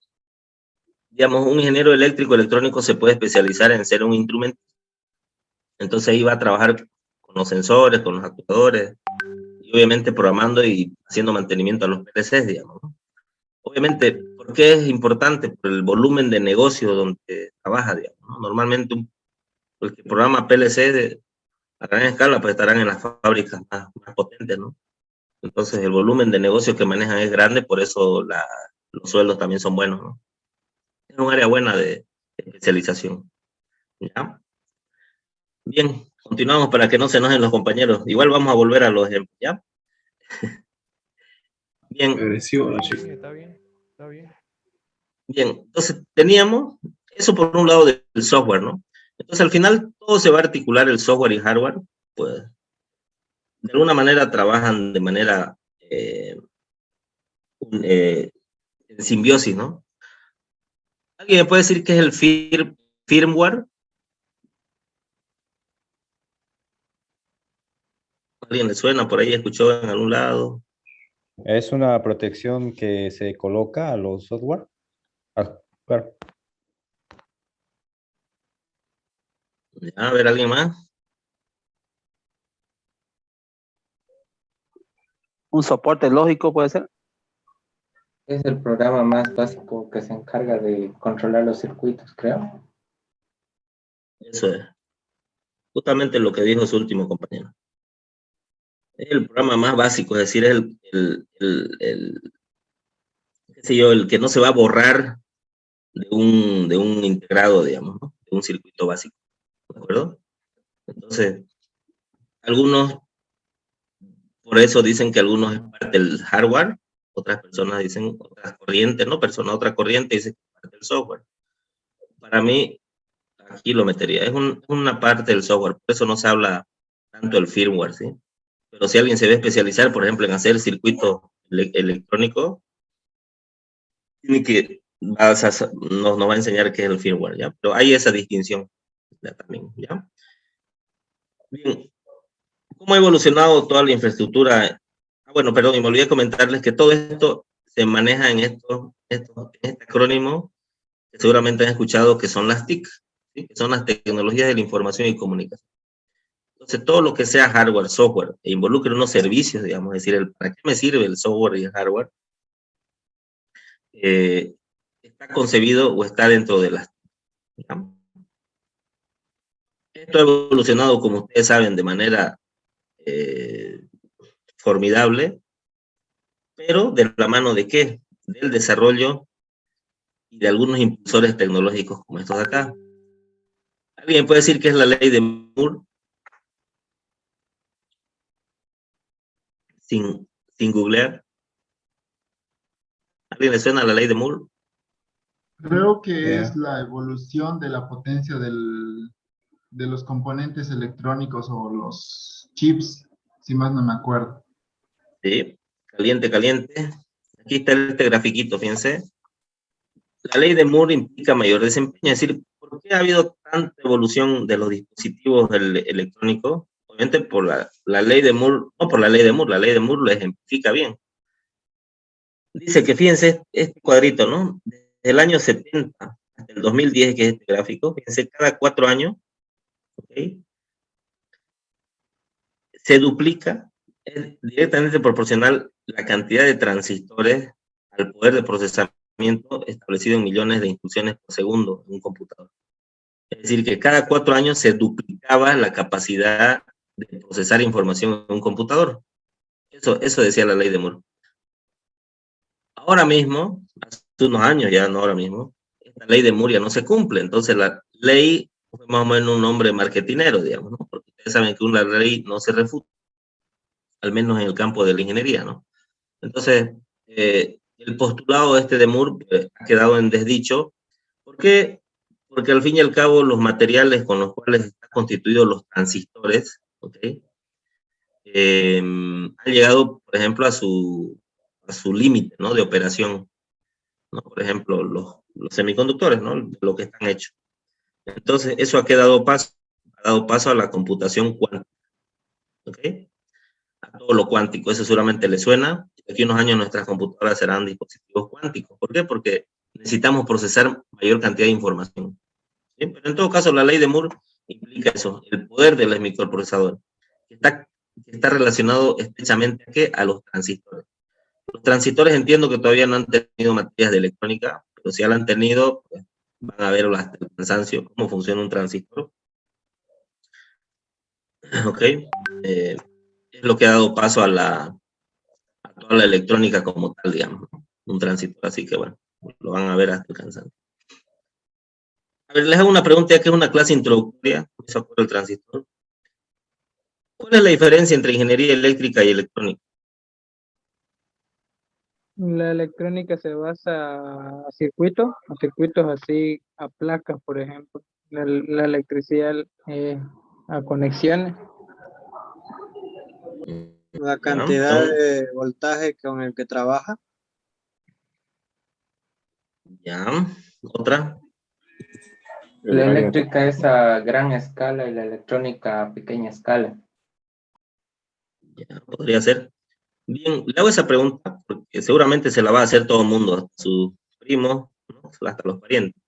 digamos, un ingeniero eléctrico electrónico se puede especializar en ser un instrumentista. Entonces ahí va a trabajar con los sensores, con los actuadores, y obviamente programando y haciendo mantenimiento a los PLCs, digamos, ¿no? Obviamente, ¿por qué es importante? Por el volumen de negocio donde trabaja, digamos, ¿no? Normalmente el que programa PLC a gran escala, pues estarán en las fábricas más potentes, ¿no? Entonces el volumen de negocio que manejan es grande, por eso los sueldos también son buenos, ¿no? Es un área buena de especialización. ¿Ya? Bien, continuamos para que no se enojen los compañeros. Igual vamos a volver a los ejemplos, ¿ya? Bien. Agresivo, ¿no, chico? Está bien, está bien. Bien, entonces teníamos eso por un lado del software, ¿no? Entonces al final todo se va a articular, el software y hardware, pues de alguna manera trabajan de manera en simbiosis, ¿no? ¿Alguien me puede decir qué es el firmware? ¿Alguien le suena por ahí? ¿Escuchó en algún lado? Es una protección que se coloca a los software. Claro. A ver, ¿alguien más? Un soporte lógico puede ser. Es el programa más básico que se encarga de controlar los circuitos, creo. Eso es. Justamente lo que dijo su último compañero. Es el programa más básico, es decir, es qué sé yo, el que no se va a borrar de un integrado, digamos, ¿no? De un circuito básico. ¿De acuerdo? Entonces, algunos, por eso dicen que algunos es parte del hardware, otras personas dicen, otras corrientes, ¿no? Otra corriente dice que es parte del software. Para mí, aquí lo metería, es una parte del software, por eso no se habla tanto del firmware, ¿sí? Pero si alguien se va a especializar, por ejemplo, en hacer circuitos electrónicos, tiene que, nos va a enseñar qué es el firmware, ¿ya? Pero hay esa distinción ya, también, ¿ya? Bien, ¿cómo ha evolucionado toda la infraestructura? Bueno, perdón, y me olvidé comentarles que todo esto se maneja en este acrónimo que seguramente han escuchado, que son las TIC, ¿sí? Que son las tecnologías de la información y comunicación. Entonces, todo lo que sea hardware, software, e involucre unos servicios, digamos, es decir, ¿para qué me sirve el software y el hardware? Está concebido o está dentro de las TIC, ¿ya? Esto ha evolucionado, como ustedes saben, de manera formidable, pero de la mano de ¿qué? Del desarrollo y de algunos impulsores tecnológicos como estos de acá. ¿Alguien puede decir qué es la ley de Moore? Sin googlear. ¿A alguien le suena la ley de Moore? Creo que es la evolución de la potencia de los componentes electrónicos o los chips, si más no me acuerdo. Sí, caliente, caliente. Aquí está este grafiquito, fíjense. La ley de Moore implica mayor desempeño, es decir, ¿por qué ha habido tanta evolución de los dispositivos electrónicos? Obviamente por la ley de Moore, no por la ley de Moore, la ley de Moore lo ejemplifica bien. Dice que, fíjense, este cuadrito, ¿no? Desde el año 70 hasta el 2010, que es este gráfico, fíjense, cada 4 años, ¿ok? Se duplica, es directamente proporcional la cantidad de transistores al poder de procesamiento establecido en millones de instrucciones por segundo en un computador. Es decir, que cada 4 años se duplicaba la capacidad de procesar información en un computador. Eso decía la ley de Moore. Ahora mismo, hace unos años ya, no ahora mismo, esta ley de Moore ya no se cumple. Entonces la ley fue más o menos un nombre marketinero, digamos, ¿no? Porque ustedes saben que una ley no se refuta, al menos en el campo de la ingeniería, ¿no? Entonces, el postulado de Moore ha quedado en desdicho. ¿Por qué? Porque al fin y al cabo los materiales con los cuales están constituidos los transistores, ¿ok? Han llegado, por ejemplo, a su límite, ¿no? De operación, ¿no? Por ejemplo, los semiconductores, ¿no? De lo que están hechos. Entonces, eso ha dado paso a la computación cuántica, ¿ok? A todo lo cuántico, eso seguramente le suena. De aquí a unos años nuestras computadoras serán dispositivos cuánticos. ¿Por qué? Porque necesitamos procesar mayor cantidad de información. ¿Sí? Pero en todo caso, la ley de Moore implica eso, el poder del microprocesador, que está relacionado estrechamente ¿a qué? A los transistores. Los transistores entiendo que todavía no han tenido materias de electrónica, pero si ya la han tenido, pues, van a ver hasta el cansancio cómo funciona un transistor. Ok. Es lo que ha dado paso a toda la electrónica como tal, digamos, ¿no? Un transistor, así que bueno, lo van a ver hasta el cansancio. A ver, les hago una pregunta, ya que es una clase introductoria, eso por el transistor. ¿Cuál es la diferencia entre ingeniería eléctrica y electrónica? La electrónica se basa a circuitos así, a placas, por ejemplo. La electricidad a conexiones. La cantidad de voltaje con el que trabaja. Ya, otra. La eléctrica es a gran escala y la electrónica a pequeña escala. Ya, podría ser. Bien, le hago esa pregunta porque seguramente se la va a hacer todo el mundo, hasta sus primos, ¿no? Hasta los parientes.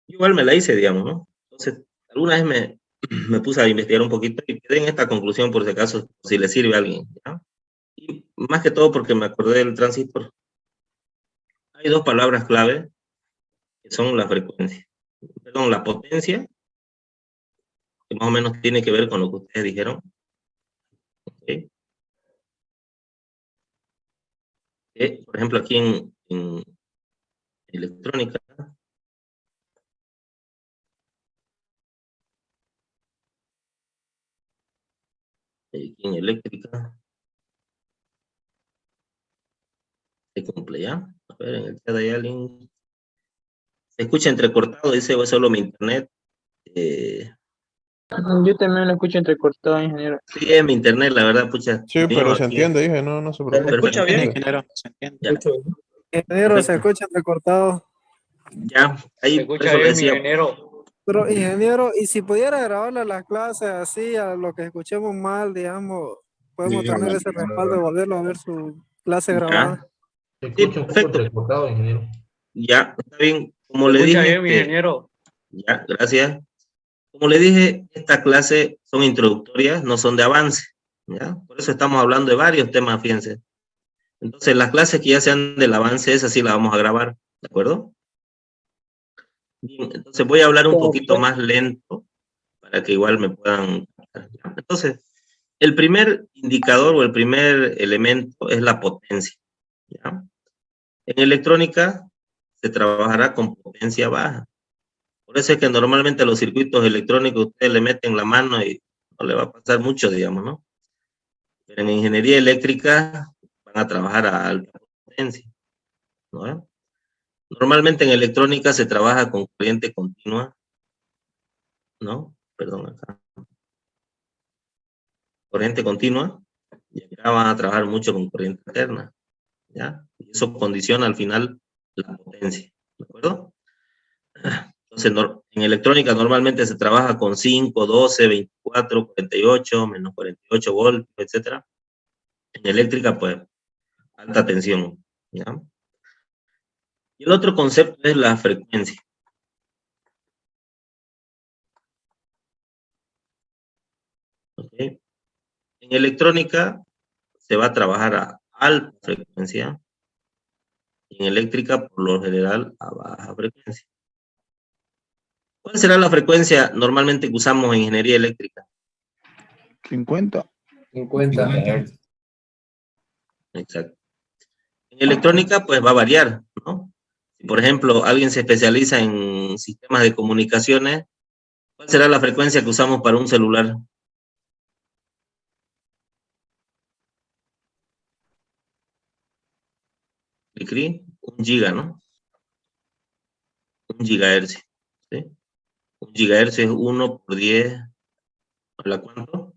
Yo igual me la hice, digamos, ¿no? Entonces, alguna vez me puse a investigar un poquito y quedé en esta conclusión por si acaso, si le sirve a alguien, ¿ya? Y más que todo porque me acordé del transistor. Hay 2 palabras clave que son la frecuencia. Perdón, la potencia, que más o menos tiene que ver con lo que ustedes dijeron. ¿Okay? Por ejemplo, aquí en electrónica, aquí en eléctrica, se cumple, ¿ya? A ver, en el chat hay alguien. Se escucha entrecortado, dice, o solo mi internet. Yo también lo escucho entrecortado, ingeniero. Sí, es mi internet, la verdad, pucha. Sí, pero se entiende, dije, no se preocupe. Se escucha bien, ingeniero, se entiende. Ya. Ingeniero, se escucha recortado. Ya, ahí Se por escucha eso le bien, decía, ingeniero. Pero, ingeniero, y si pudiera grabarle las clases así, a lo que escuchemos mal, digamos, podemos tener ese respaldo de volverlo a ver su clase grabada. ya, sí, perfecto. Ya, está bien. Como Se le escucha dije, bien, mi ingeniero. ya, gracias. Como le dije, esta clase son introductorias, no son de avance, ¿ya? Por eso estamos hablando de varios temas, fíjense. Entonces, las clases que ya sean del avance, esas sí las vamos a grabar, ¿de acuerdo? Bien, entonces voy a hablar un poquito más lento para que igual me puedan... Entonces, el primer indicador o el primer elemento es la potencia, ¿ya? En electrónica se trabajará con potencia baja. Por eso es que normalmente a los circuitos electrónicos ustedes le meten la mano y no le va a pasar mucho, digamos, ¿no? Pero en ingeniería eléctrica van a trabajar a alta potencia, ¿no? Normalmente en electrónica se trabaja con corriente continua, ¿no? Perdón, acá. Corriente continua, y acá van a trabajar mucho con corriente alterna, ¿ya? Y eso condiciona al final la potencia, ¿de acuerdo? Entonces, en electrónica normalmente se trabaja con 5, 12, 24, 48, menos 48 voltios, etcétera. En eléctrica, pues, alta tensión, ¿ya? Y el otro concepto es la frecuencia. ¿Okay? En electrónica se va a trabajar a alta frecuencia, y en eléctrica, por lo general, a baja frecuencia. ¿Cuál será la frecuencia normalmente que usamos en ingeniería eléctrica? 50. 50 Hz. Exacto. En electrónica, pues va a variar, ¿no? Si, por ejemplo, alguien se especializa en sistemas de comunicaciones, ¿cuál será la frecuencia que usamos para un celular? ¿Cri? 1 giga, ¿no? 1 gigahercio, ¿sí? 1 gigahercio es 1 por 10, ¿habla cuánto?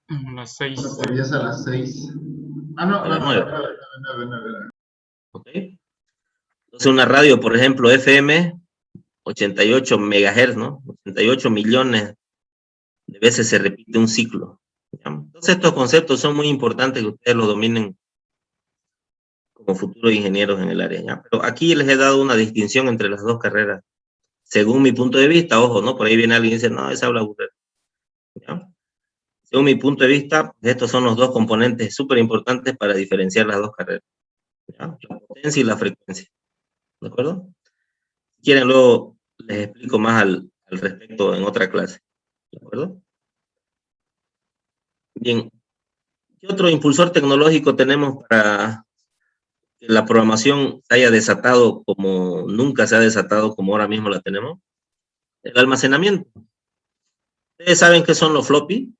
A las 6. Por 10 a las 6. Ah, no, A las 9. 9. ¿Ok? Entonces una radio, por ejemplo, FM, 88 megahertz, ¿no? 88 millones de veces se repite un ciclo, ¿ya? Entonces estos conceptos son muy importantes que ustedes los dominen como futuros ingenieros en el área, ¿ya? Pero aquí les he dado una distinción entre las dos carreras, según mi punto de vista, ojo, ¿no? Por ahí viene alguien y dice, no, esa habla aburrida, ¿ya? Según mi punto de vista, estos son los dos componentes súper importantes para diferenciar las dos carreras, ¿ya? La potencia y la frecuencia, ¿de acuerdo? Si quieren, luego les explico más al respecto en otra clase, ¿de acuerdo? Bien, ¿qué otro impulsor tecnológico tenemos para que la programación se haya desatado como nunca se ha desatado como ahora mismo la tenemos? El almacenamiento. ¿Ustedes saben qué son los floppy?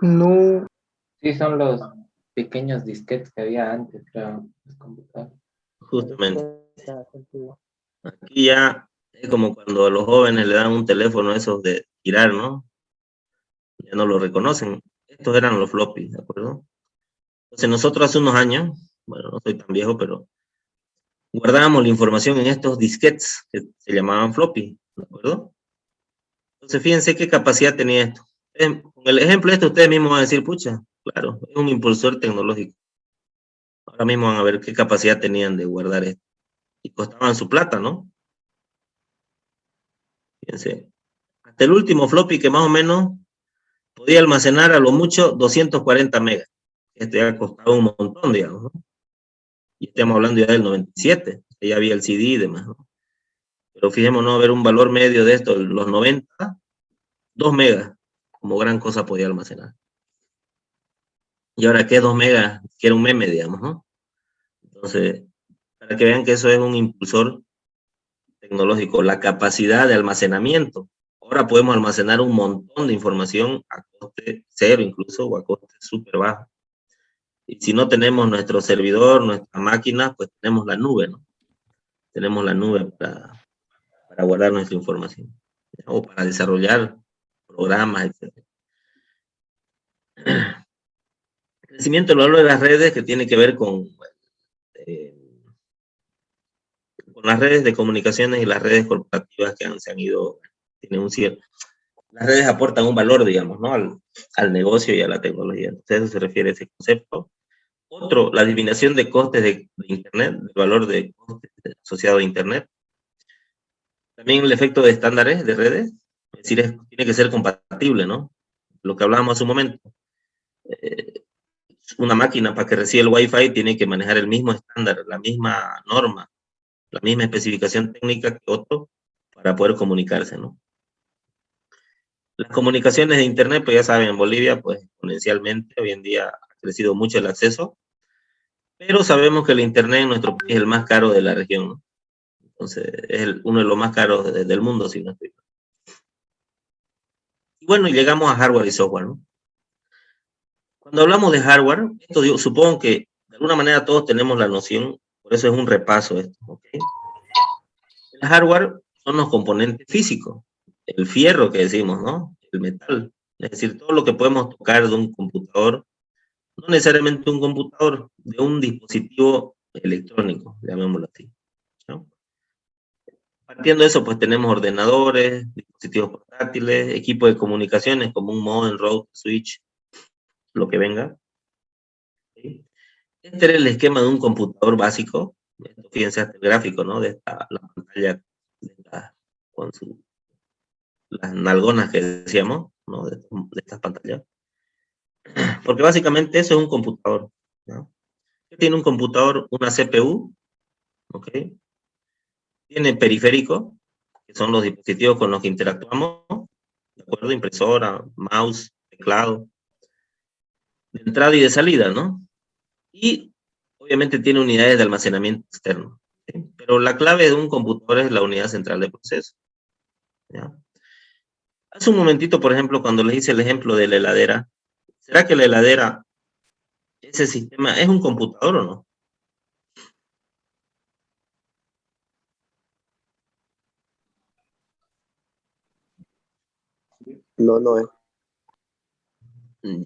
No. Sí, son los pequeños disquetes que había antes, creo, los computadores. Justamente. Aquí ya es como cuando a los jóvenes le dan un teléfono esos de girar, ¿no? Ya no lo reconocen. Estos eran los floppy, ¿de acuerdo? Entonces nosotros hace unos años, bueno, no soy tan viejo, pero guardábamos la información en estos disquetes que se llamaban floppy, ¿de acuerdo? Entonces fíjense qué capacidad tenía esto. Con el ejemplo este ustedes mismos van a decir, pucha, claro, es un impulsor tecnológico. Ahora mismo van a ver qué capacidad tenían de guardar esto. Y costaban su plata, ¿no? Fíjense. Hasta el último floppy que más o menos podía almacenar a lo mucho 240 megas. Este ya costaba un montón, digamos, ¿no? Y estamos hablando ya del 97, que ya había el CD y demás, ¿no? Pero fijémonos a ver un valor medio de esto, los 90, 2 megas, como gran cosa podía almacenar. Y ahora, ¿qué es 2 megas? Que era un meme, digamos, ¿no? Entonces, para que vean que eso es un impulsor tecnológico, la capacidad de almacenamiento. Ahora podemos almacenar un montón de información a coste cero incluso, o a coste súper bajo. Y si no tenemos nuestro servidor, nuestra máquina, pues tenemos la nube, ¿no? Tenemos la nube para guardar nuestra información, o para desarrollar programas, etc. crecimiento del valor de las redes, que tiene que ver con las redes de comunicaciones y las redes corporativas que se han ido, tienen un cierto. Las redes aportan un valor, digamos, ¿no? al negocio y a la tecnología. Entonces, a eso se refiere ese concepto. Otro, la eliminación de costes de Internet, el valor de costes asociado a Internet. También el efecto de estándares de redes, es decir, tiene que ser compatible, ¿no? Lo que hablábamos hace un momento. Una máquina para que reciba el Wi-Fi tiene que manejar el mismo estándar, la misma norma, la misma especificación técnica que otro para poder comunicarse, ¿no? Las comunicaciones de Internet, pues ya saben, en Bolivia, pues exponencialmente, hoy en día ha crecido mucho el acceso, pero sabemos que el Internet en nuestro país es el más caro de la región, ¿no? Entonces, es uno de los más caros del mundo, si no estoy mal. Y bueno, llegamos a hardware y software, ¿no? Cuando hablamos de hardware, esto yo supongo que de alguna manera todos tenemos la noción, por eso es un repaso esto, ¿ok? El hardware son los componentes físicos, el fierro que decimos, ¿no? El metal, es decir, todo lo que podemos tocar de un computador, no necesariamente un computador, de un dispositivo electrónico, llamémoslo así, ¿no? Partiendo de eso, pues tenemos ordenadores, dispositivos portátiles, equipos de comunicaciones como un modem, router, switch, lo que venga. ¿Sí? Este era el esquema de un computador básico. Esto, fíjense hasta el gráfico, ¿no? De la pantalla con las nalgonas que decíamos, ¿no? De estas pantallas. Porque básicamente eso es un computador, ¿no? ¿Qué tiene un computador? Una CPU, ¿ok? Tiene periféricos, que son los dispositivos con los que interactuamos, ¿de acuerdo? Impresora, mouse, teclado, de entrada y de salida, ¿no? Y obviamente tiene unidades de almacenamiento externo, ¿sí? Pero la clave de un computador es la unidad central de proceso, ¿ya? Hace un momentito, por ejemplo, cuando les hice el ejemplo de la heladera, ¿será que la heladera, ese sistema, es un computador o no? No, no es.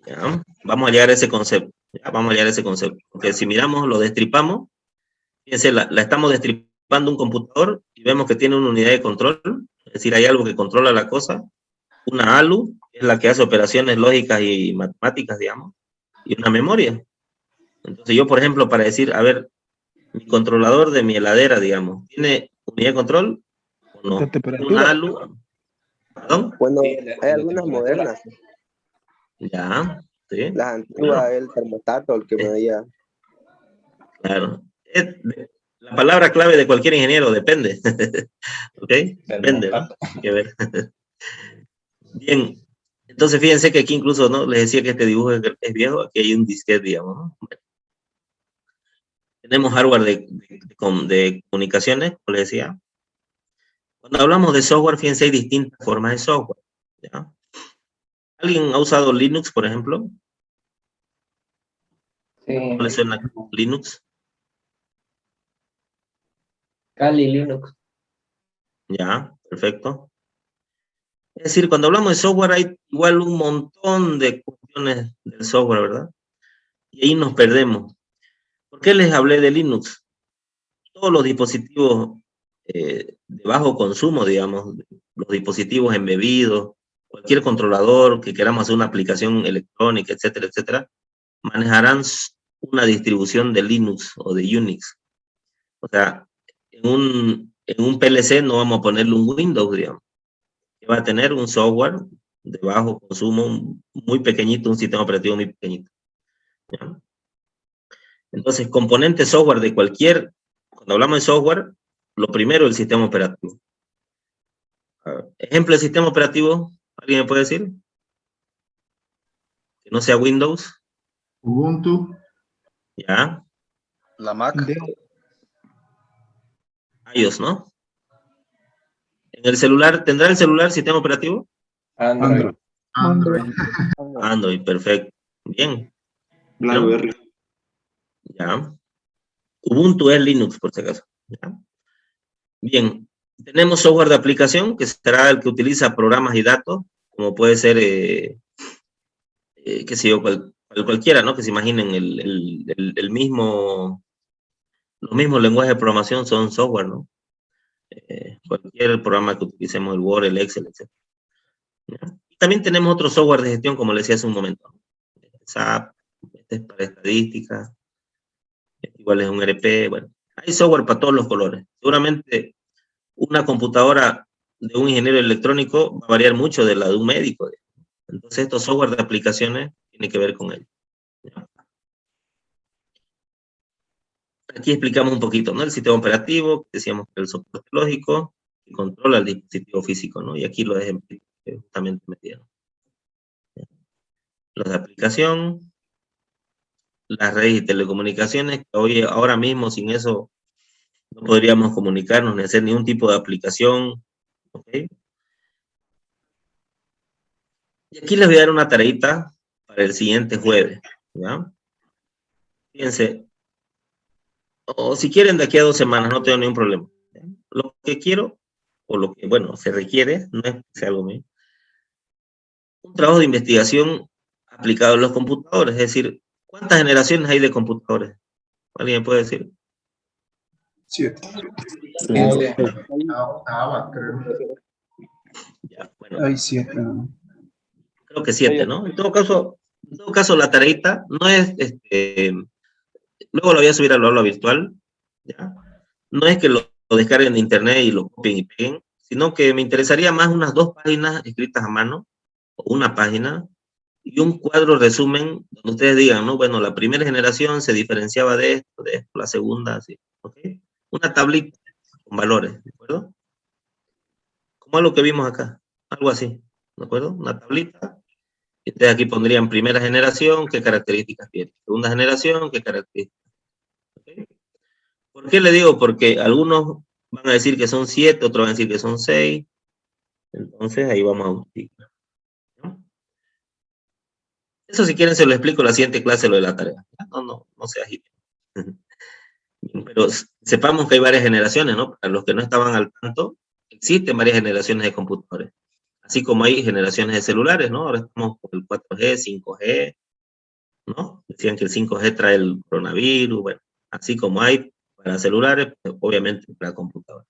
Ya, vamos a llegar a ese concepto. Ya, vamos a llegar a ese concepto. Porque si miramos, lo destripamos, fíjense, la estamos destripando un computador y vemos que tiene una unidad de control, es decir, hay algo que controla la cosa, una ALU, que es la que hace operaciones lógicas y matemáticas, digamos, y una memoria. Entonces yo, por ejemplo, para decir, a ver, mi controlador de mi heladera, digamos, ¿tiene unidad de control o no? ¿Tiene una ALU? ¿Perdón? Bueno, hay algunas modernas. Ya, sí. Las antiguas, el termostato, el que me veía. Claro. La palabra clave de cualquier ingeniero, depende. ¿Ok? Depende, ¿no? Hay que ver. Bien. Entonces, fíjense que aquí incluso, ¿no? Les decía que este dibujo es viejo, aquí hay un disquete, digamos, ¿no? Bueno. Tenemos hardware de comunicaciones, como les decía. Cuando hablamos de software, fíjense, hay distintas formas de software, ¿ya? ¿Alguien ha usado Linux, por ejemplo? Sí. ¿Cómo le suena Linux? Kali Linux. Ya, perfecto. Es decir, cuando hablamos de software hay igual un montón de cuestiones del software, ¿verdad? Y ahí nos perdemos. ¿Por qué les hablé de Linux? Todos los dispositivos de bajo consumo, digamos, los dispositivos embebidos, cualquier controlador que queramos hacer una aplicación electrónica, etcétera, etcétera, manejarán una distribución de Linux o de Unix. O sea, en un PLC no vamos a ponerle un Windows, digamos, que va a tener un software de bajo consumo muy pequeñito, un sistema operativo muy pequeñito, ¿ya? Entonces, componente software de cualquier, cuando hablamos de software, lo primero es el sistema operativo. Ejemplo de sistema operativo, ¿alguien me puede decir? Que no sea Windows. Ubuntu. Ya. La Mac. iOS, ¿no? ¿En el celular, tendrá el celular sistema operativo? Android. Android, perfecto. Bien. BlackBerry. Ya. Ubuntu es Linux, por si acaso. ¿Ya? Bien. Tenemos software de aplicación, que será el que utiliza programas y datos, como puede ser, qué sé yo, cualquiera, ¿no? Que se imaginen el mismo, los mismos lenguajes de programación son software, ¿no? Cualquier programa que utilicemos, el Word, el Excel, etc. ¿Ya? También tenemos otro software de gestión, como les decía hace un momento. SAP, este es para estadística, igual es un ERP, bueno. Hay software para todos los colores. Seguramente una computadora de un ingeniero electrónico va a variar mucho de la de un médico. Entonces estos software de aplicaciones tienen que ver con ello. ¿Ya? Aquí explicamos un poquito, ¿no? El sistema operativo, decíamos que el soporte lógico, que controla el dispositivo físico, ¿no? Y aquí lo ejemplifico justamente metieron. Los de aplicación, las redes y telecomunicaciones, que hoy, ahora mismo sin eso no podríamos comunicarnos ni hacer ningún tipo de aplicación, ¿ok? Y aquí les voy a dar una tareita para el siguiente jueves, ¿ya? Fíjense, o si quieren de aquí a 2 semanas, no tengo ningún problema. ¿Ya? Lo que quiero, o lo que, bueno, se requiere, no es que sea algo mío, un trabajo de investigación aplicado a los computadores, es decir, ¿cuántas generaciones hay de computadores? ¿Alguien me puede decir? 7. Ya, bueno. Hay 7. Creo que 7, ¿no? En todo caso, la tareita no es, luego lo voy a subir al aula virtual, ¿ya? No es que lo descarguen de internet y lo copien y peguen, sino que me interesaría más unas 2 páginas escritas a mano, o una página, y un cuadro resumen, donde ustedes digan, ¿no? Bueno, la primera generación se diferenciaba de esto, la segunda, así, ¿ok? Una tablita con valores, ¿de acuerdo? Como algo que vimos acá, algo así, ¿de acuerdo? Una tablita. Ustedes aquí pondrían primera generación, qué características tiene. Segunda generación, qué características. ¿Okay? ¿Por qué le digo? Porque algunos van a decir que son 7, otros van a decir que son 6. Entonces ahí vamos a multiplicar. ¿No? Eso si quieren se lo explico en la siguiente clase, lo de la tarea. No se agiten. Pero sepamos que hay varias generaciones, ¿no? Para los que no estaban al tanto, existen varias generaciones de computadores. Así como hay generaciones de celulares, ¿no? Ahora estamos con el 4G, 5G, ¿no? Decían que el 5G trae el coronavirus, bueno, así como hay para celulares, pues, obviamente para computadoras.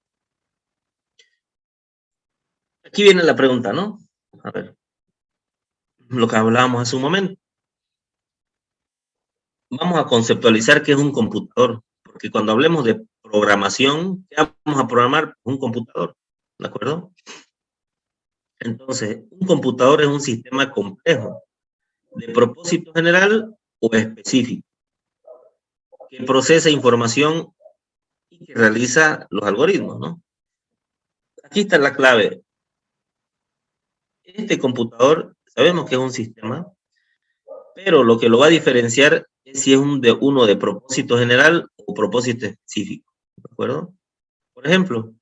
Aquí viene la pregunta, ¿no? A ver, lo que hablábamos hace un momento. Vamos a conceptualizar qué es un computador, porque cuando hablemos de programación, ¿qué vamos a programar? Un computador, ¿de acuerdo? Entonces, un computador es un sistema complejo, de propósito general o específico, que procesa información y que realiza los algoritmos, ¿no? Aquí está la clave. Este computador, sabemos que es un sistema, pero lo que lo va a diferenciar es si es uno de propósito general o propósito específico, ¿de acuerdo? Por ejemplo,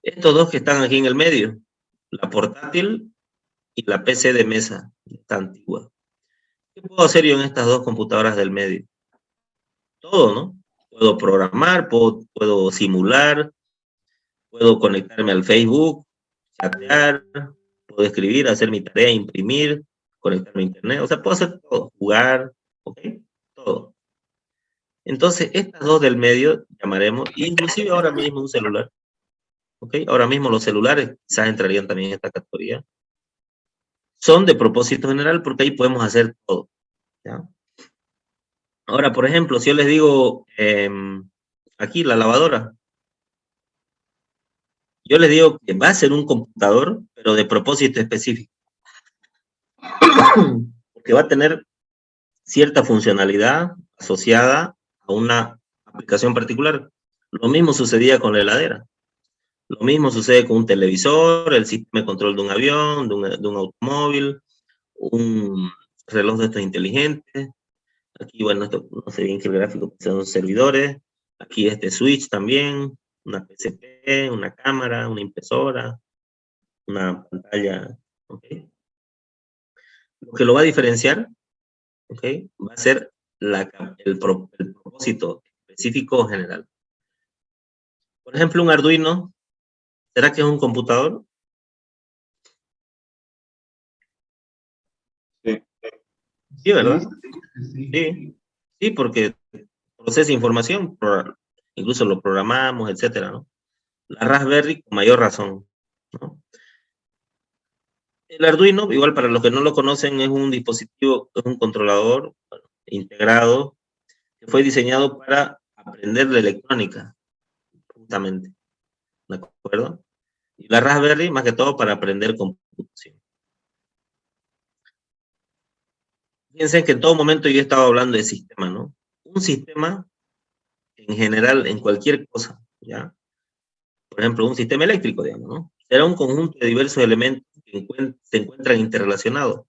estos dos que están aquí en el medio, la portátil y la PC de mesa, esta antigua. ¿Qué puedo hacer yo en estas dos computadoras del medio? Todo, ¿no? Puedo programar, puedo simular, puedo conectarme al Facebook, chatear, puedo escribir, hacer mi tarea, imprimir, conectarme a internet, o sea, puedo hacer todo, jugar, ¿ok? Todo. Entonces, estas dos del medio llamaremos, inclusive ahora mismo un celular, ¿ok? Ahora mismo los celulares quizás entrarían también en esta categoría. Son de propósito general porque ahí podemos hacer todo, ¿ya? Ahora, por ejemplo, si yo les digo, aquí la lavadora, yo les digo que va a ser un computador, pero de propósito específico. Porque va a tener cierta funcionalidad asociada a una aplicación particular. Lo mismo sucedía con la heladera. Lo mismo sucede con un televisor, el sistema de control de un avión, de un automóvil, un reloj de estos inteligentes. Aquí, bueno, esto no sé bien que el gráfico son servidores. Aquí este switch también, una PCP, una cámara, una impresora, una pantalla, ¿ok? Lo que lo va a diferenciar, ¿ok? Va a ser el propósito específico o general. Por ejemplo, un Arduino, ¿será que es un computador? Sí. Sí, ¿verdad? Sí, sí, porque procesa información, incluso lo programamos, etcétera, ¿no? La Raspberry con mayor razón, ¿no? El Arduino, igual para los que no lo conocen, es un dispositivo, es un controlador integrado que fue diseñado para aprender la electrónica, justamente, ¿de acuerdo? Y la Raspberry, más que todo, para aprender computación. Fíjense que en todo momento yo he estado hablando de sistema, ¿no? Un sistema, en general, en cualquier cosa, ¿ya? Por ejemplo, un sistema eléctrico, digamos, ¿no? Será un conjunto de diversos elementos que se encuentran interrelacionados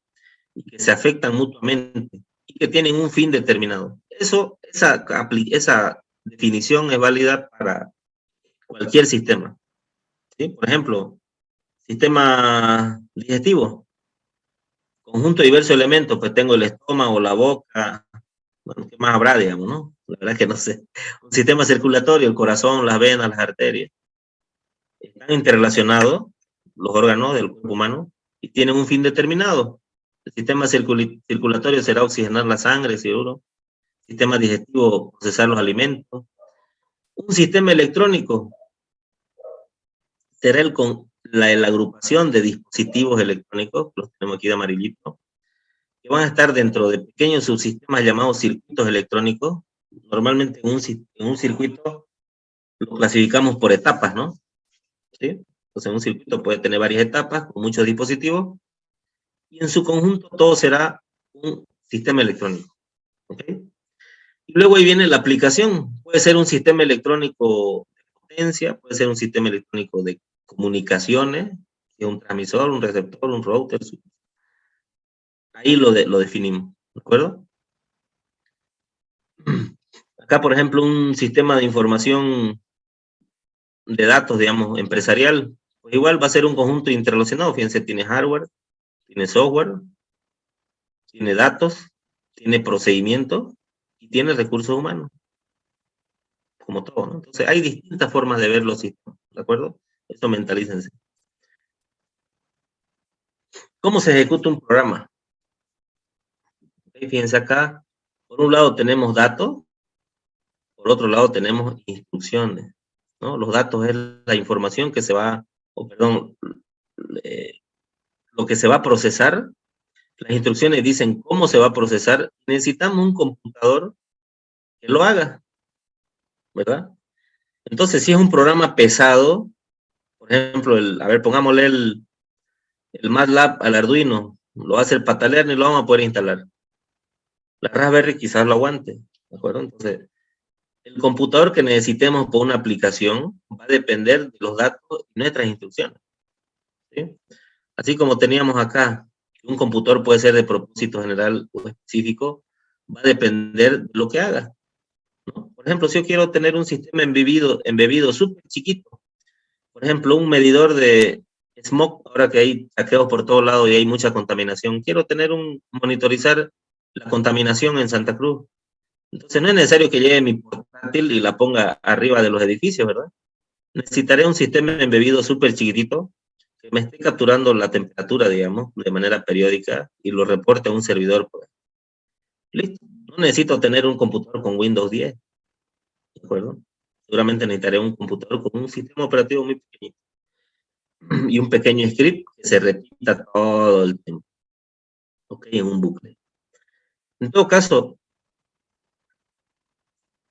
y que se afectan mutuamente y que tienen un fin determinado. Esa definición es válida para cualquier sistema, ¿sí? Por ejemplo, sistema digestivo, conjunto de diversos elementos, pues tengo el estómago, la boca, bueno, ¿qué más habrá, digamos, no? La verdad es que no sé. Un sistema circulatorio, el corazón, las venas, las arterias, están interrelacionados los órganos del cuerpo humano y tienen un fin determinado. El sistema circulatorio será oxigenar la sangre, seguro. El sistema digestivo, procesar los alimentos. Un sistema electrónico será la agrupación de dispositivos electrónicos, los tenemos aquí de amarillito, que van a estar dentro de pequeños subsistemas llamados circuitos electrónicos. Normalmente en un circuito lo clasificamos por etapas, ¿no? ¿Sí? Entonces un circuito puede tener varias etapas con muchos dispositivos y en su conjunto todo será un sistema electrónico. ¿Ok? Y luego ahí viene la aplicación. Puede ser un sistema electrónico de potencia, puede ser un sistema electrónico de comunicaciones, un transmisor, un receptor, un router. Ahí lo definimos, ¿de acuerdo? Acá, por ejemplo, un sistema de información de datos, digamos, empresarial, pues igual va a ser un conjunto interrelacionado. Fíjense, tiene hardware, tiene software, tiene datos, tiene procedimientos y tiene recursos humanos, como todo, ¿no? Entonces, hay distintas formas de ver los sistemas, ¿de acuerdo? Eso mentalícense. ¿Cómo se ejecuta un programa? Fíjense acá, por un lado tenemos datos, por otro lado tenemos instrucciones, ¿no? Los datos es la información que se va, lo que se va a procesar. Las instrucciones dicen cómo se va a procesar. Necesitamos un computador que lo haga, ¿verdad? Entonces, si es un programa pesado, por ejemplo, pongámosle el MATLAB al Arduino, lo va a hacer patalear y lo vamos a poder instalar. La Raspberry quizás lo aguante, ¿de acuerdo? Entonces, el computador que necesitemos por una aplicación va a depender de los datos y nuestras instrucciones, ¿sí? Así como teníamos acá, un computador puede ser de propósito general o específico, va a depender de lo que haga, ¿no? Por ejemplo, si yo quiero tener un sistema embebido súper chiquito, por ejemplo, un medidor de smog, ahora que hay saqueos por todos lados y hay mucha contaminación, quiero monitorizar la contaminación en Santa Cruz. Entonces no es necesario que lleve mi portátil y la ponga arriba de los edificios, ¿verdad? Necesitaré un sistema embebido súper chiquitito que me esté capturando la temperatura, digamos, de manera periódica y lo reporte a un servidor. Pues. Listo. No necesito tener un computador con Windows 10, ¿de acuerdo? Seguramente necesitaré un computador con un sistema operativo muy pequeñito y un pequeño script que se repita todo el tiempo, ¿ok? En un bucle. En todo caso,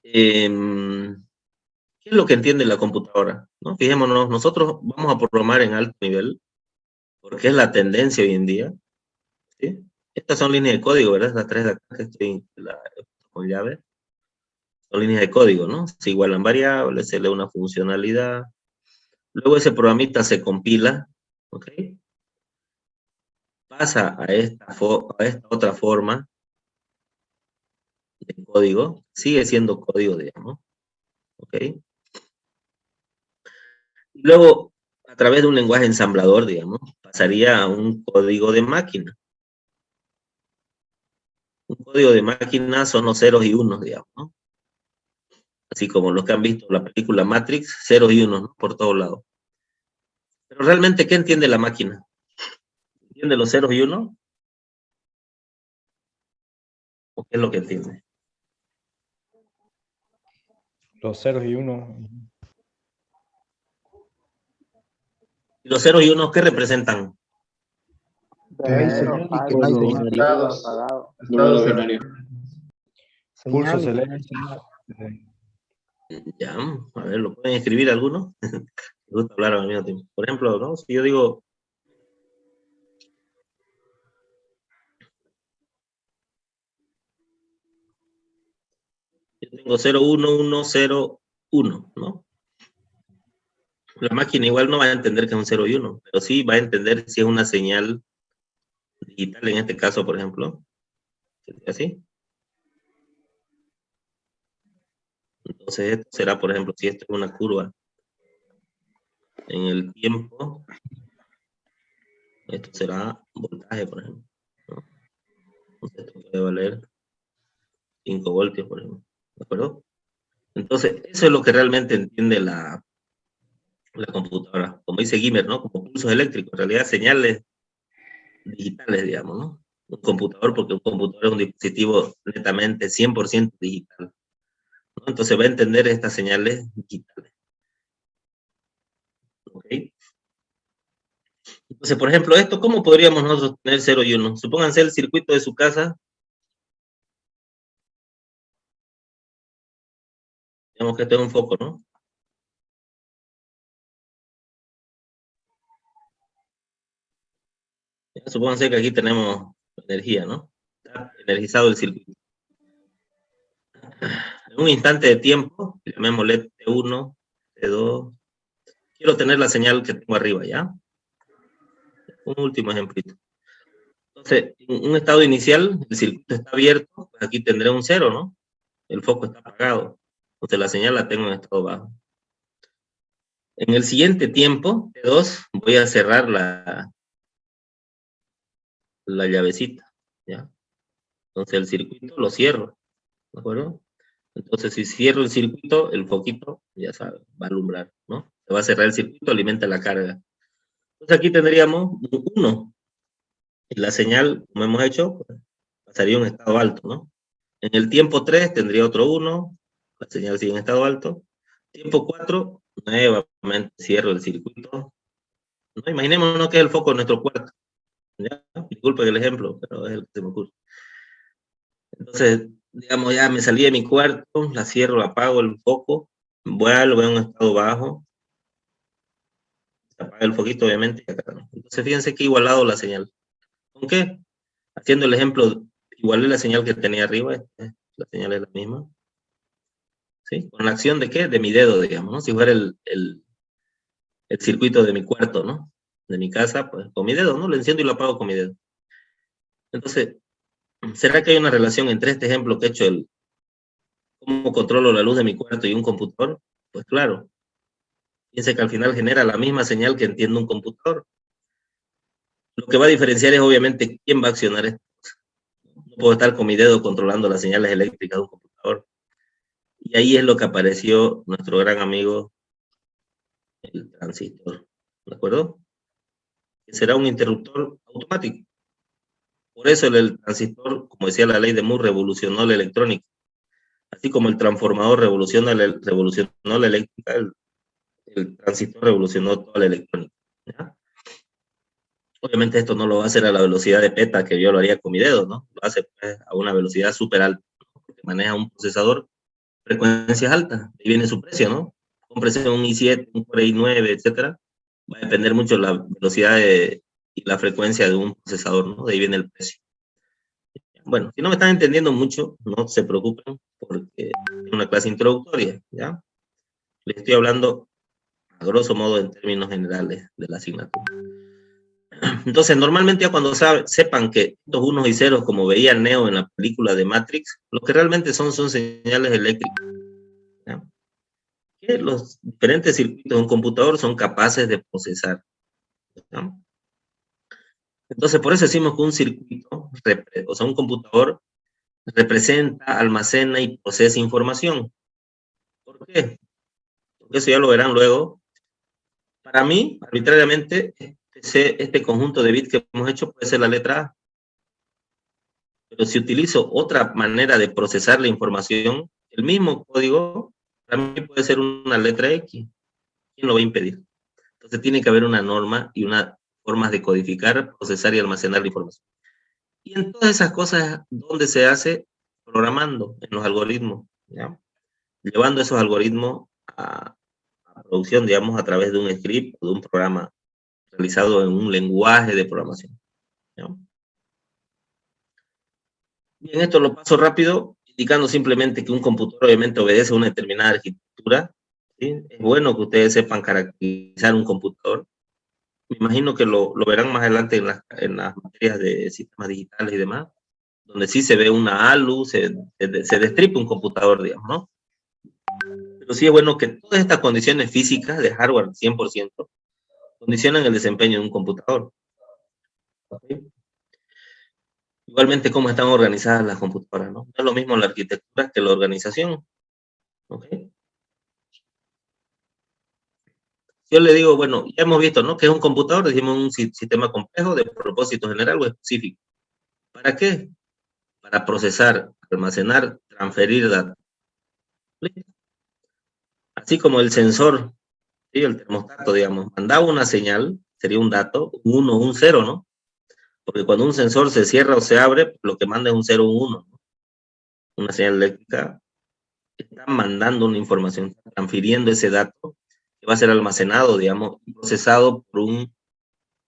¿qué es lo que entiende la computadora? ¿No? Fijémonos, nosotros vamos a programar en alto nivel, porque es la tendencia hoy en día, ¿sí? Estas son líneas de código, ¿verdad? Las tres de acá que estoy con llave. Son líneas de código, ¿no? Se igualan variables, se lee una funcionalidad. Luego ese programita se compila, ¿ok? Pasa a esta otra forma de código. Sigue siendo código, digamos. ¿Ok? Y luego, a través de un lenguaje ensamblador, digamos, pasaría a un código de máquina. Un código de máquina son los ceros y unos, digamos, ¿no? Así como los que han visto la película Matrix, ceros y unos, ¿no? Por todos lados. Pero realmente, ¿qué entiende la máquina? ¿Entiende los ceros y unos? ¿O qué es lo que entiende? Los ceros y unos. ¿Y los ceros y unos qué representan? Estados Pulsos eléctricos. Ya, a ver, ¿lo pueden escribir algunos? Me gusta hablar al mismo tiempo. Por ejemplo, ¿no? Si yo digo... Yo tengo 0, 1, 1, 0, 1, ¿no? La máquina igual no va a entender que es un 0 y 1, pero sí va a entender si es una señal digital, en este caso, por ejemplo. ¿Así? Entonces, esto será, por ejemplo, si esto es una curva en el tiempo, esto será voltaje, por ejemplo, ¿no? Entonces, esto puede valer 5 voltios, por ejemplo, ¿de acuerdo? Entonces, eso es lo que realmente entiende la computadora, como dice Gimmer, ¿no? Como pulsos eléctricos, en realidad señales digitales, digamos, ¿no? Un computador, porque un computador es un dispositivo netamente 100% digital, ¿no? Entonces va a entender estas señales digitales. ¿Ok? Entonces, por ejemplo, esto, ¿cómo podríamos nosotros tener 0 y 1? Supónganse el circuito de su casa. Digamos que este es un foco, ¿no? Supónganse que aquí tenemos energía, ¿no? Está energizado el circuito. En un instante de tiempo, llamémosle T1, T2, quiero tener la señal que tengo arriba, ¿ya? Un último ejemplito. Entonces, en un estado inicial, el circuito está abierto, pues aquí tendré un 0, ¿no? El foco está apagado. Entonces la señal la tengo en estado bajo. En el siguiente tiempo, T2, voy a cerrar la llavecita, ¿ya? Entonces el circuito lo cierro, ¿de acuerdo? Entonces si cierro el circuito, el foquito, ya sabe, va a alumbrar, ¿no? Se va a cerrar el circuito, alimenta la carga. Entonces aquí tendríamos un 1. Y la señal, como hemos hecho, pues, pasaría a un estado alto, ¿no? En el tiempo 3 tendría otro 1, la señal sigue en estado alto. Tiempo 4, nuevamente cierro el circuito. ¿No? Imaginémonos que es el foco de nuestro cuarto. ¿Ya? Disculpen el ejemplo, pero es el que se me ocurre. Entonces, digamos, ya me salí de mi cuarto, la cierro, apago el foco, vuelvo a un estado bajo, se apaga el foquito, obviamente, y acá no. Entonces, fíjense que he igualado la señal. ¿Con qué? Haciendo el ejemplo, igualé la señal que tenía arriba, la señal es la misma. ¿Sí? ¿Con la acción de qué? De mi dedo, digamos, ¿no? Si fuera el circuito de mi cuarto, ¿no? De mi casa, pues con mi dedo, ¿no? Lo enciendo y lo apago con mi dedo. Entonces, ¿será que hay una relación entre este ejemplo que he hecho, el cómo controlo la luz de mi cuarto y un computador? Pues claro. Fíjense que al final genera la misma señal que entiende un computador. Lo que va a diferenciar es obviamente quién va a accionar esto. No puedo estar con mi dedo controlando las señales eléctricas de un computador. Y ahí es lo que apareció nuestro gran amigo, el transistor. ¿De acuerdo? Que será un interruptor automático. Por eso el transistor, como decía la ley de Moore, revolucionó la electrónica. Así como el transformador revolucionó la eléctrica, el transistor revolucionó toda la electrónica. ¿Ya? Obviamente esto no lo va a hacer a la velocidad de peta que yo lo haría con mi dedo, ¿no? Lo hace pues, a una velocidad súper alta, ¿no? Porque maneja un procesador frecuencias altas, ahí viene su precio, ¿no? Cómprese un i7, un Core i9, etcétera. Va a depender mucho la velocidad y la frecuencia de un procesador, ¿no? De ahí viene el precio. Bueno, si no me están entendiendo mucho, no se preocupen, porque es una clase introductoria, ¿ya? Les estoy hablando, a grosso modo, en términos generales de la asignatura. Entonces, normalmente ya cuando sepan que estos unos y ceros, como veía Neo en la película de Matrix, lo que realmente son señales eléctricas, ¿ya? Que los diferentes circuitos de un computador son capaces de procesar, ¿ya? Entonces, por eso decimos que un circuito, o sea, un computador, representa, almacena y procesa información. ¿Por qué? Porque eso ya lo verán luego. Para mí, arbitrariamente, este conjunto de bits que hemos hecho puede ser la letra A. Pero si utilizo otra manera de procesar la información, el mismo código para mí puede ser una letra X. ¿Quién lo va a impedir? Entonces tiene que haber una norma y una forma de codificar, procesar y almacenar la información. Y en todas esas cosas, ¿dónde se hace? Programando, en los algoritmos, ¿ya? Llevando esos algoritmos a producción, digamos, a través de un script o de un programa realizado en un lenguaje de programación, ¿ya? Bien, esto lo paso rápido, indicando simplemente que un computador obviamente obedece a una determinada arquitectura, ¿sí? Es bueno que ustedes sepan caracterizar un computador. Me imagino que lo verán más adelante en las materias de sistemas digitales y demás, donde sí se ve una ALU, se destripa un computador, digamos, ¿no? Pero sí es bueno que todas estas condiciones físicas de hardware 100% condicionan el desempeño de un computador. ¿Okay? Igualmente, cómo están organizadas las computadoras, ¿no? No es lo mismo la arquitectura que la organización. ¿Okay? Yo le digo, bueno, ya hemos visto, ¿no? Que es un computador, decimos un sistema complejo de propósito general o específico. ¿Para qué? Para procesar, almacenar, transferir datos. Así como el sensor, ¿sí? El termostato, digamos, mandaba una señal, sería un dato, un 1 o un 0, ¿no? Porque cuando un sensor se cierra o se abre, lo que manda es un 0 o un 1, ¿no? Una señal eléctrica está mandando una información, transfiriendo ese dato, que va a ser almacenado, digamos, y procesado por un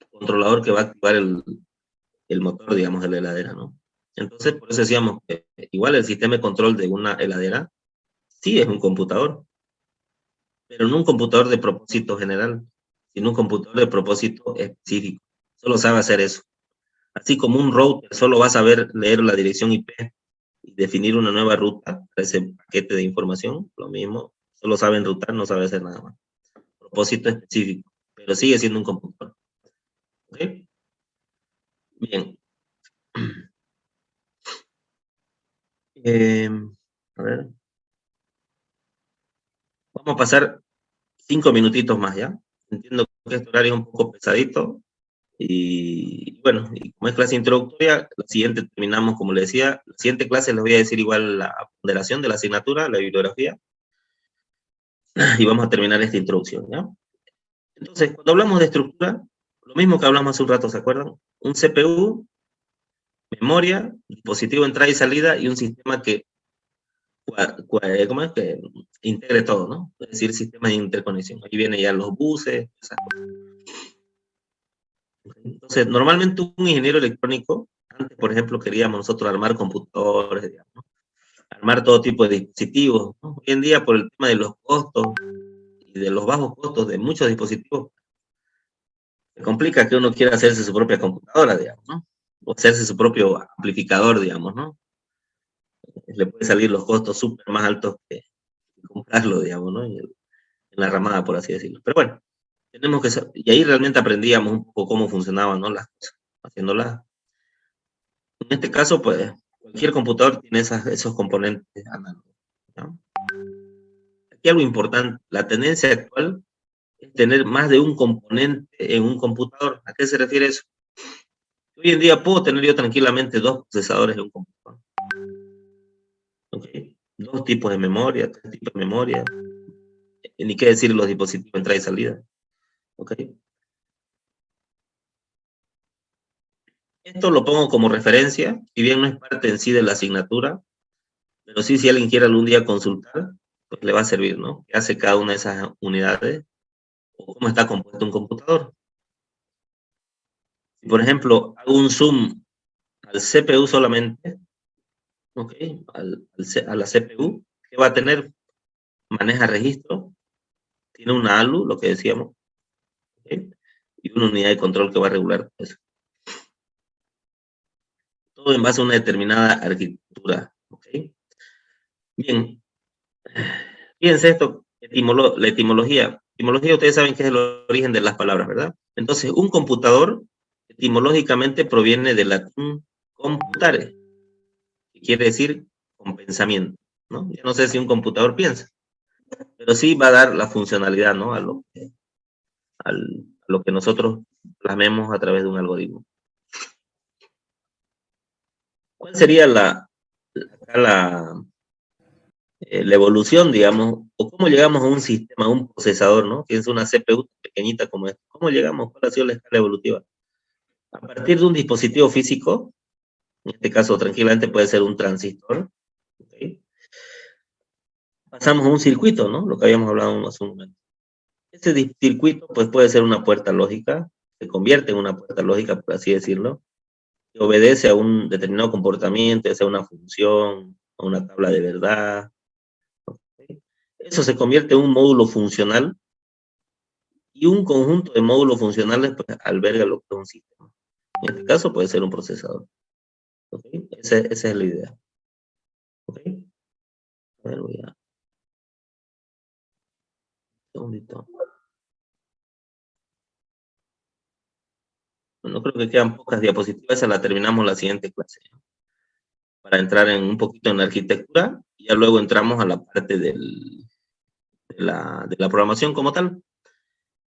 controlador que va a activar el motor, digamos, de la heladera, ¿no? Entonces, por eso decíamos que igual el sistema de control de una heladera sí es un computador, pero no un computador de propósito general, sino un computador de propósito específico. Solo sabe hacer eso. Así como un router solo va a saber leer la dirección IP y definir una nueva ruta para ese paquete de información, lo mismo, solo sabe enrutar, no sabe hacer nada más. Propósito específico, pero sigue siendo un computador. ¿Ok? Bien. A ver. Vamos a pasar 5 minutitos más, ¿ya? Entiendo que este horario es un poco pesadito. Y bueno, y como es clase introductoria, la siguiente terminamos, como le decía, la siguiente clase les voy a decir igual la ponderación de la asignatura, la bibliografía, y vamos a terminar esta introducción, ¿ya? Entonces, cuando hablamos de estructura, lo mismo que hablamos hace un rato, ¿se acuerdan? Un CPU, memoria, dispositivo de entrada y salida, y un sistema que, ¿cómo es? Que integre todo, ¿no? Es decir, sistema de interconexión. Ahí vienen ya los buses, esas cosas. Entonces, normalmente un ingeniero electrónico, antes, por ejemplo, queríamos nosotros armar computadores, digamos, ¿no? Armar todo tipo de dispositivos, ¿no? Hoy en día, por el tema de los costos y de los bajos costos de muchos dispositivos, se complica que uno quiera hacerse su propia computadora, digamos, ¿no? O hacerse su propio amplificador, digamos, ¿no? Le puede salir los costos súper más altos que comprarlo, digamos, ¿no? En la ramada, por así decirlo. Pero bueno, tenemos que saber, y ahí realmente aprendíamos un poco cómo funcionaban, ¿no? Las cosas, haciéndolas. En este caso, pues, cualquier computador tiene esos componentes análogos, ¿no? Aquí algo importante, la tendencia actual es tener más de un componente en un computador. ¿A qué se refiere eso? Hoy en día puedo tener yo tranquilamente 2 procesadores en un computador. ¿Okay? 2 tipos de memoria, 3 tipos de memoria. Ni qué decir los dispositivos de entrada y salida. ¿Okay? Esto lo pongo como referencia, si bien no es parte en sí de la asignatura, pero sí, si alguien quiere algún día consultar, pues le va a servir, ¿no? ¿Qué hace cada una de esas unidades? O cómo está compuesto un computador. Si, por ejemplo, hago un zoom al CPU solamente, ¿ok? A la CPU, ¿qué va a tener? Maneja registro, tiene una ALU, lo que decíamos, ¿okay? Y una unidad de control que va a regular eso. Todo en base a una determinada arquitectura, ¿ok? Bien, fíjense esto, la etimología. Etimología, ustedes saben que es el origen de las palabras, ¿verdad? Entonces, un computador, etimológicamente, proviene del latín computare, que quiere decir con pensamiento, ¿no? Yo no sé si un computador piensa, pero sí va a dar la funcionalidad, ¿no? A lo que nosotros plasmemos a través de un algoritmo. ¿Cuál sería la evolución, digamos, o cómo llegamos a un sistema, a un procesador, ¿no? Que es una CPU pequeñita como esta. ¿Cómo llegamos? ¿Cuál ha sido la escala evolutiva? A partir de un dispositivo físico, en este caso tranquilamente puede ser un transistor, ¿okay? Pasamos a un circuito, ¿no? Lo que habíamos hablado hace un momento. Ese circuito pues puede ser una puerta lógica, se convierte en una puerta lógica, por así decirlo, que obedece a un determinado comportamiento, ya sea una función, a una tabla de verdad. ¿Okay? Eso se convierte en un módulo funcional, y un conjunto de módulos funcionales pues, alberga lo que es un sistema. En este caso puede ser un procesador. ¿Okay? Esa es la idea. ¿Okay? A ver, voy a... Un segundito. Bueno, creo que quedan pocas diapositivas, esa la terminamos la siguiente clase, ¿no? Para entrar en un poquito en la arquitectura, y ya luego entramos a la parte de la programación como tal.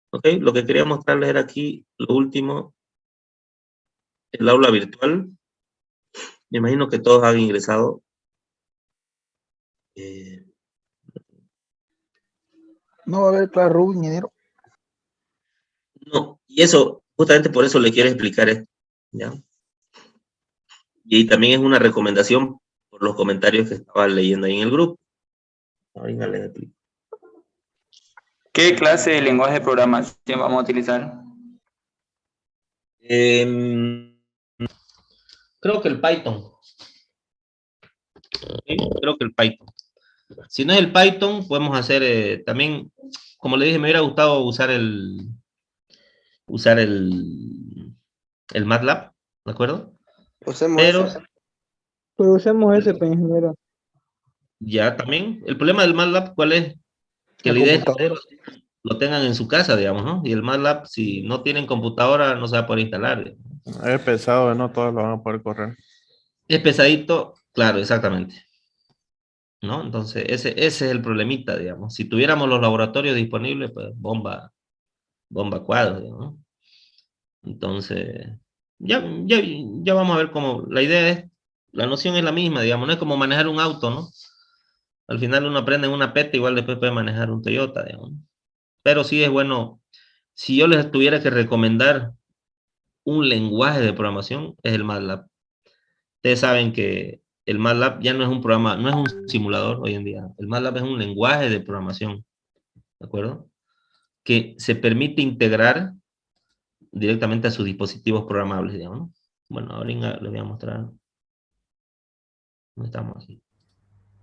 ¿Ok? Lo que quería mostrarles era aquí, lo último, el aula virtual. Me imagino que todos han ingresado. No va a haber Classroom, ingeniero. No, y eso, justamente por eso le quiero explicar esto, ¿ya? Y también es una recomendación por los comentarios que estaba leyendo ahí en el grupo. Ahorita les explico. ¿Qué clase de lenguaje de programación vamos a utilizar? Creo que el Python. ¿Sí? Creo que el Python. Si no es el Python, podemos hacer también, como le dije, me hubiera gustado usar el MATLAB, ¿de acuerdo? Pero Pues usemos ese, pues, ingeniero. ya también, el problema del MATLAB, ¿cuál es? Que la idea es que lo tengan en su casa, digamos, ¿no? Y el MATLAB, si no tienen computadora, no se va a poder instalar. Digamos. Es pesado, no todos lo van a poder correr. Es pesadito, claro, exactamente. ¿No? Entonces, ese es el problemita, digamos. Si tuviéramos los laboratorios disponibles, pues bomba cuadro, digamos, ¿no? Entonces, ya vamos a ver cómo, la idea es, la noción es la misma, digamos, no es como manejar un auto, ¿no? Al final uno aprende en una Peta, igual después puede manejar un Toyota, digamos. Pero sí es bueno, si yo les tuviera que recomendar un lenguaje de programación, es el MATLAB. Ustedes saben que el MATLAB ya no es un programa, no es un simulador hoy en día. El MATLAB es un lenguaje de programación, ¿de acuerdo? Que se permite integrar directamente a sus dispositivos programables, digamos, ¿no? Bueno, ahora les voy a mostrar. ¿Dónde estamos aquí?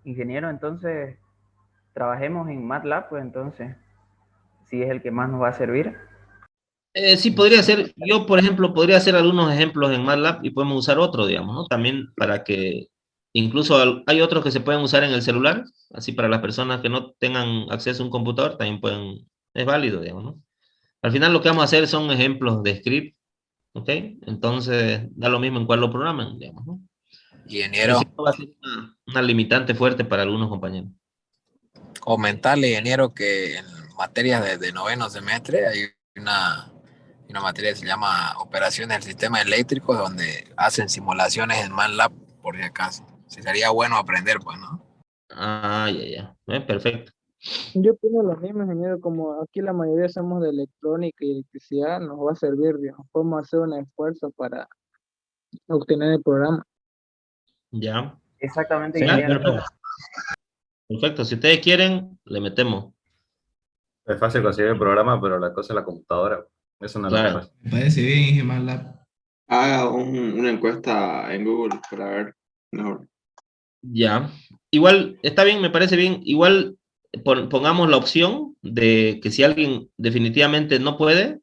Ingeniero, entonces, trabajemos en MATLAB, pues entonces, si es el que más nos va a servir. Sí, podría ser, yo por ejemplo, podría hacer algunos ejemplos en MATLAB y podemos usar otro, digamos, ¿no? También para que, incluso hay otros que se pueden usar en el celular, así para las personas que no tengan acceso a un computador, también pueden, es válido, digamos, ¿no? Al final lo que vamos a hacer son ejemplos de script, ¿ok? Entonces, da lo mismo en cuál lo programan, digamos, ¿no? Ingeniero. Sí, va a ser una limitante fuerte para algunos compañeros. Comentarle, ingeniero, que en materias de noveno semestre hay una materia que se llama Operaciones del Sistema Eléctrico, donde hacen simulaciones en MATLAB, por si acaso. Sí, sería bueno aprender, pues, ¿no? Ah, ya. Perfecto. Yo opino lo mismo, ingeniero, como aquí la mayoría somos de electrónica y electricidad, nos va a servir, digamos, podemos hacer un esfuerzo para obtener el programa. Ya. Exactamente, Sí, ingeniero. Perfecto, si ustedes quieren, le metemos. Es fácil conseguir el programa, pero la cosa es la computadora. Eso no es lo que pasa. Me parece bien, MATLAB. Haga una encuesta en Google para ver mejor. Ya. Igual, está bien, me parece bien. Igual pongamos la opción de que si alguien definitivamente no puede,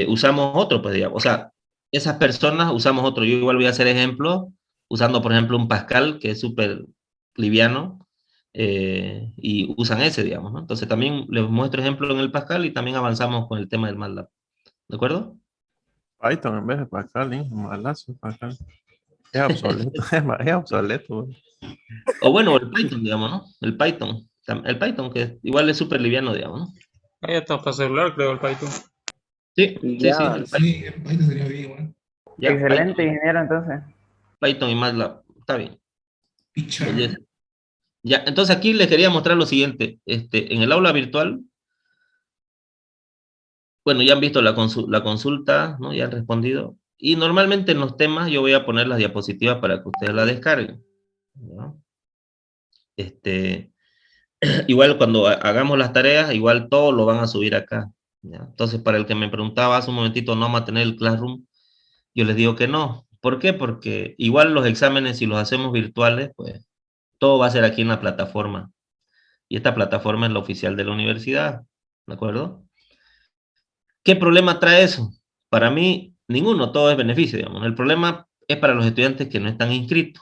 usamos otro, pues digamos. O sea, esas personas usamos otro. Yo igual voy a hacer ejemplos usando, por ejemplo, un Pascal, que es súper liviano, y usan ese, digamos, ¿no? Entonces también les muestro ejemplos en el Pascal y también avanzamos con el tema del MATLAB. ¿De acuerdo? Python en vez de Pascal, ¿eh? Malazo, Pascal. Es obsoleto, es obsoleto. O bueno, el Python, digamos, ¿no? El Python. El Python, que igual es súper liviano, digamos, ¿no? Ahí está para celular, creo, el Python. Sí, Ya, sí. Sí, el Python sería bien, igual. Ya, excelente, Python. ingeniero, entonces. Python y MATLAB. Está bien. Belleza. Ya, entonces aquí les quería mostrar lo siguiente. En el aula virtual, bueno, ya han visto la consulta, ¿no? Ya han respondido. Y normalmente en los temas yo voy a poner las diapositivas para que ustedes la descarguen, ¿no? Igual cuando hagamos las tareas, igual todo lo van a subir acá, ¿ya? Entonces, para el que me preguntaba hace un momentito, ¿no vamos a tener el Classroom? Yo les digo que no. ¿Por qué? Porque igual los exámenes, si los hacemos virtuales, pues todo va a ser aquí en la plataforma. Y esta plataforma es la oficial de la universidad, ¿de acuerdo? ¿Qué problema trae eso? Para mí, ninguno, todo es beneficio, digamos. El problema es para los estudiantes que no están inscritos.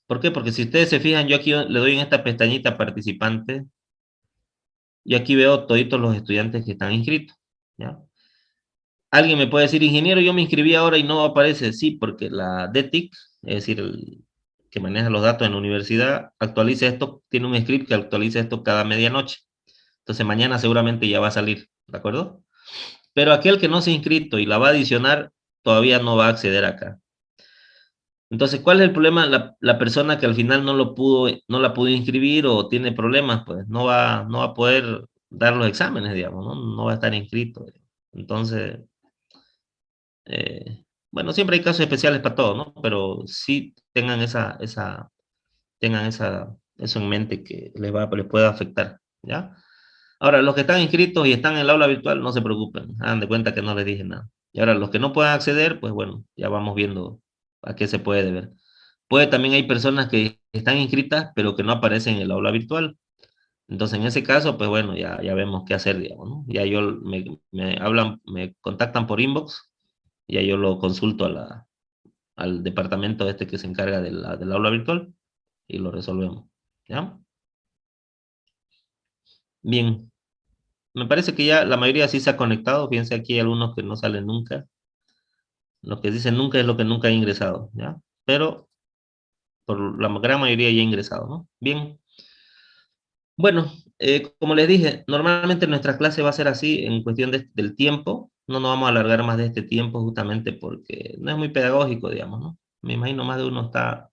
¿Por qué? Porque si ustedes se fijan, yo aquí le doy en esta pestañita participante, y aquí veo toditos los estudiantes que están inscritos, ¿ya? Alguien me puede decir, ingeniero, yo me inscribí ahora y no aparece. Sí, porque la DETIC, es decir, el que maneja los datos en la universidad, actualiza esto, tiene un script que actualiza esto cada medianoche. Entonces mañana seguramente ya va a salir, ¿de acuerdo? Pero aquel que no se ha inscrito y la va a adicionar, todavía no va a acceder acá. Entonces, ¿cuál es el problema? La persona que al final no la pudo inscribir o tiene problemas, pues no va a poder dar los exámenes, digamos, ¿no? No va a estar inscrito. Entonces, bueno, siempre hay casos especiales para todo, ¿no? Pero sí tengan eso en mente que les puede afectar, ¿ya? Ahora, los que están inscritos y están en el aula virtual, no se preocupen, hagan de cuenta que no les dije nada. Y ahora, los que no puedan acceder, pues bueno, ya vamos viendo a qué se puede deber. También hay personas que están inscritas, pero que no aparecen en el aula virtual. Entonces, en ese caso, pues bueno, ya vemos qué hacer, digamos, ¿no? Ya me contactan por inbox, ya yo lo consulto al departamento que se encarga del aula virtual y lo resolvemos, ¿ya? Bien, me parece que ya la mayoría sí se ha conectado. Fíjense, aquí hay algunos que no salen nunca. Lo que dicen nunca es lo que nunca ha ingresado, ¿ya? Pero por la gran mayoría ya ha ingresado, ¿no? Bien. Bueno, como les dije, normalmente nuestra clase va a ser así en cuestión del tiempo. No nos vamos a alargar más de este tiempo justamente porque no es muy pedagógico, digamos, ¿no? Me imagino más de uno está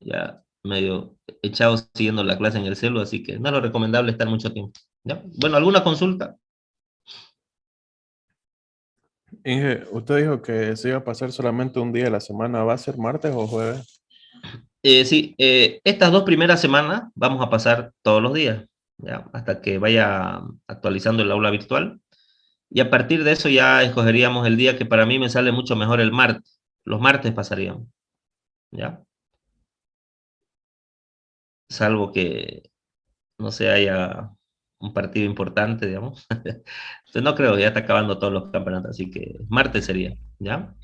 ya medio echado siguiendo la clase en el celu, así que no es lo recomendable estar mucho tiempo, ¿ya? Bueno, ¿alguna consulta? Inge, usted dijo que se iba a pasar solamente un día de la semana. ¿Va a ser martes o jueves? Sí, estas 2 primeras semanas vamos a pasar todos los días, ¿ya? Hasta que vaya actualizando el aula virtual. Y a partir de eso ya escogeríamos el día que para mí me sale mucho mejor el martes. Los martes pasaríamos, ¿ya? Salvo que no se haya un partido importante, digamos. Entonces no creo, ya está acabando todos los campeonatos, así que martes sería, ¿ya?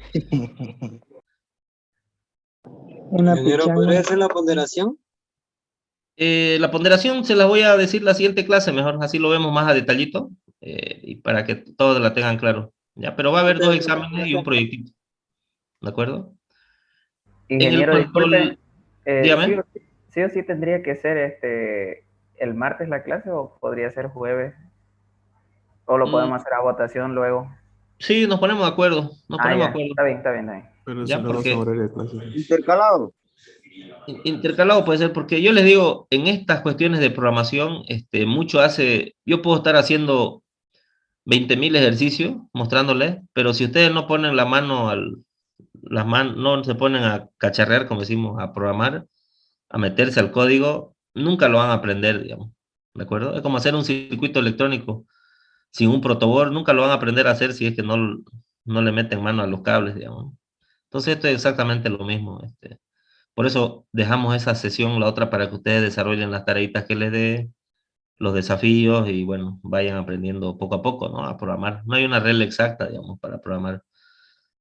Ingeniero, ¿podría hacer la ponderación? La ponderación se la voy a decir la siguiente clase, mejor así lo vemos más a detallito, y para que todos la tengan claro, ¿ya? Pero va a haber 2 exámenes y un proyectito, ¿de acuerdo? Ingeniero, disculpe, dígame. ¿sí o sí tendría que ser el martes la clase o podría ser jueves? ¿O lo podemos hacer a votación luego? Sí, nos ponemos de acuerdo, Está bien, está bien. Pero ya, porque Intercalado. intercalado puede ser, porque yo les digo, en estas cuestiones de programación, yo puedo estar haciendo 20.000 ejercicios mostrándoles, pero si ustedes no ponen la mano no se ponen a cacharrear, como decimos, a programar, a meterse al código, nunca lo van a aprender, digamos, ¿de acuerdo? Es como hacer un circuito electrónico sin un protoboard, nunca lo van a aprender a hacer si es que no le meten mano a los cables, digamos. Entonces esto es exactamente lo mismo. Por eso dejamos esa sesión, la otra, para que ustedes desarrollen las tareitas que les dé, los desafíos y bueno, vayan aprendiendo poco a poco, ¿no? A programar. No hay una regla exacta, digamos, para programar,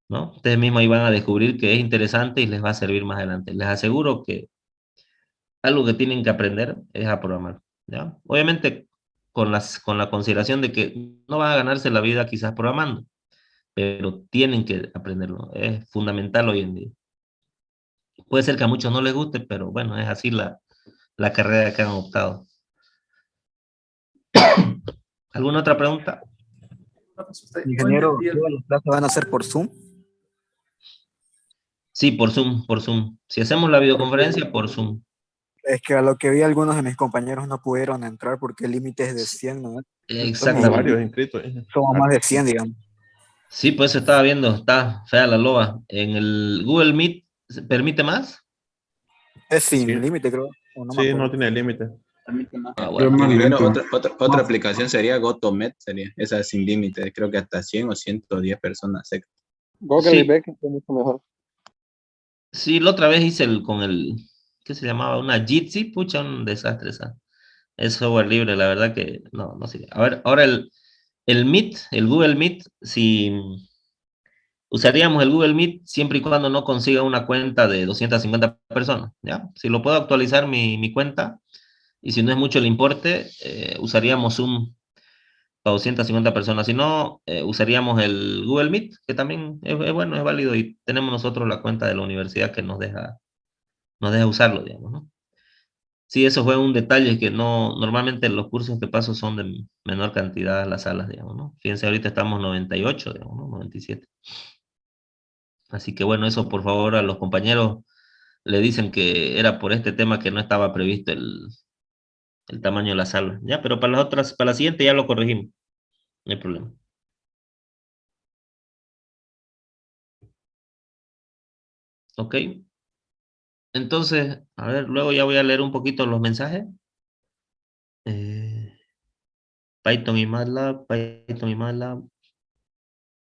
¿no? Ustedes mismos ahí van a descubrir que es interesante y les va a servir más adelante. Les aseguro que algo que tienen que aprender es a programar, ¿ya? Obviamente con la consideración de que no van a ganarse la vida quizás programando, pero tienen que aprenderlo. Es fundamental hoy en día. Puede ser que a muchos no les guste, pero bueno, es así la carrera que han optado. ¿Alguna otra pregunta? Una consulta. Ingeniero, ¿todas las clases van a ser por Zoom? Sí, por Zoom, por Zoom. Si hacemos la videoconferencia, por Zoom. Es que a lo que vi, algunos de mis compañeros no pudieron entrar porque el límite es de 100, ¿no? Exactamente. Varios inscritos. Somos más de 100, digamos. Sí, pues estaba viendo, está fea la loba. En el Google Meet, ¿se permite más? Es sin límite, creo. O no me Sí, acuerdo. no tiene límite. Ah, Pero bueno. primero, otra aplicación sería GoToMeet, sería esa sin límite, creo que hasta 100 o 110 personas. Google Sí. y Beck es mucho mejor. Sí, la otra vez hice con el, ¿qué se llamaba? Una Jitsi, pucha, un desastre esa. Es software libre, la verdad que no sirve. A ver, ahora el Meet, el Google Meet, si usaríamos el Google Meet siempre y cuando no consiga una cuenta de 250 personas, ¿ya? Si lo puedo actualizar mi cuenta, y si no es mucho el importe, usaríamos Zoom para 250 personas. Si no, usaríamos el Google Meet, que también es bueno, es válido, y tenemos nosotros la cuenta de la universidad que nos deja usarlo, digamos, ¿no? Sí, eso fue un detalle que no, normalmente los cursos que paso son de menor cantidad las salas, digamos, ¿no? Fíjense, ahorita estamos 98, digamos, ¿no? 97. Así que bueno, eso por favor a los compañeros le dicen que era por este tema que no estaba previsto el tamaño de la sala, ¿ya? Pero para las otras, para la siguiente ya lo corregimos, no hay problema. Ok. Entonces, a ver, luego ya voy a leer un poquito los mensajes. Python y MATLAB, Python y MATLAB.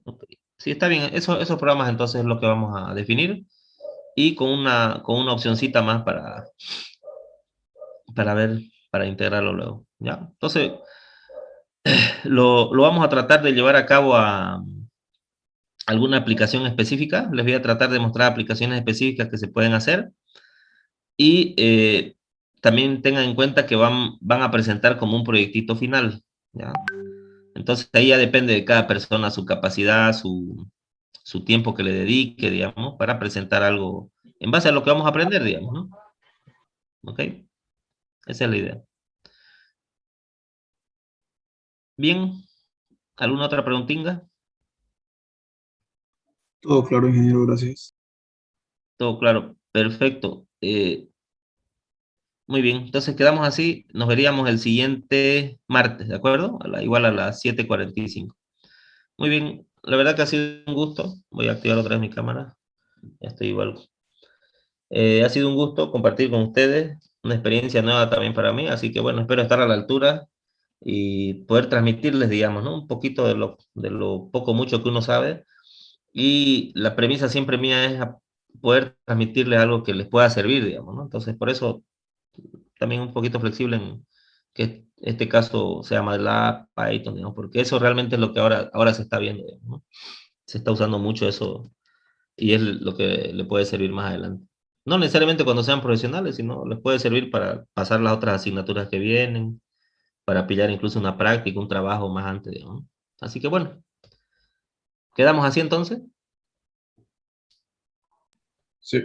Ok. Sí, está bien. Esos programas entonces es lo que vamos a definir. Y con una opcioncita más para ver, para integrarlo luego. ¿Ya? Entonces, lo vamos a tratar de llevar a cabo a alguna aplicación específica. Les voy a tratar de mostrar aplicaciones específicas que se pueden hacer. Y también tengan en cuenta que van a presentar como un proyectito final, ¿ya? Entonces ahí ya depende de cada persona su capacidad, su tiempo que le dedique, digamos, para presentar algo en base a lo que vamos a aprender, digamos, ¿no? ¿Ok? Esa es la idea. Bien, ¿alguna otra preguntinga? Todo claro, ingeniero, gracias. Todo claro, perfecto. Muy bien, entonces quedamos así, nos veríamos el siguiente martes, ¿de acuerdo? Igual a las 7:45. Muy bien, la verdad que ha sido un gusto. Voy a activar otra vez mi cámara. Ya estoy igual. Ha sido un gusto compartir con ustedes, una experiencia nueva también para mí, así que bueno, espero estar a la altura y poder transmitirles, digamos, ¿no? Un poquito de lo poco mucho que uno sabe. Y la premisa siempre mía es poder transmitirles algo que les pueda servir, digamos, ¿no? Entonces, por eso también un poquito flexible en que este caso sea MATLAB, Python, digamos, porque eso realmente es lo que ahora se está viendo, digamos, ¿no? Se está usando mucho eso y es lo que le puede servir más adelante. No necesariamente cuando sean profesionales, sino les puede servir para pasar las otras asignaturas que vienen, para pillar incluso una práctica, un trabajo más antes, digamos, ¿no? Así que bueno, ¿quedamos así entonces? Sí.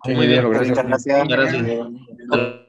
Muy bien. Muchas gracias. Gracias.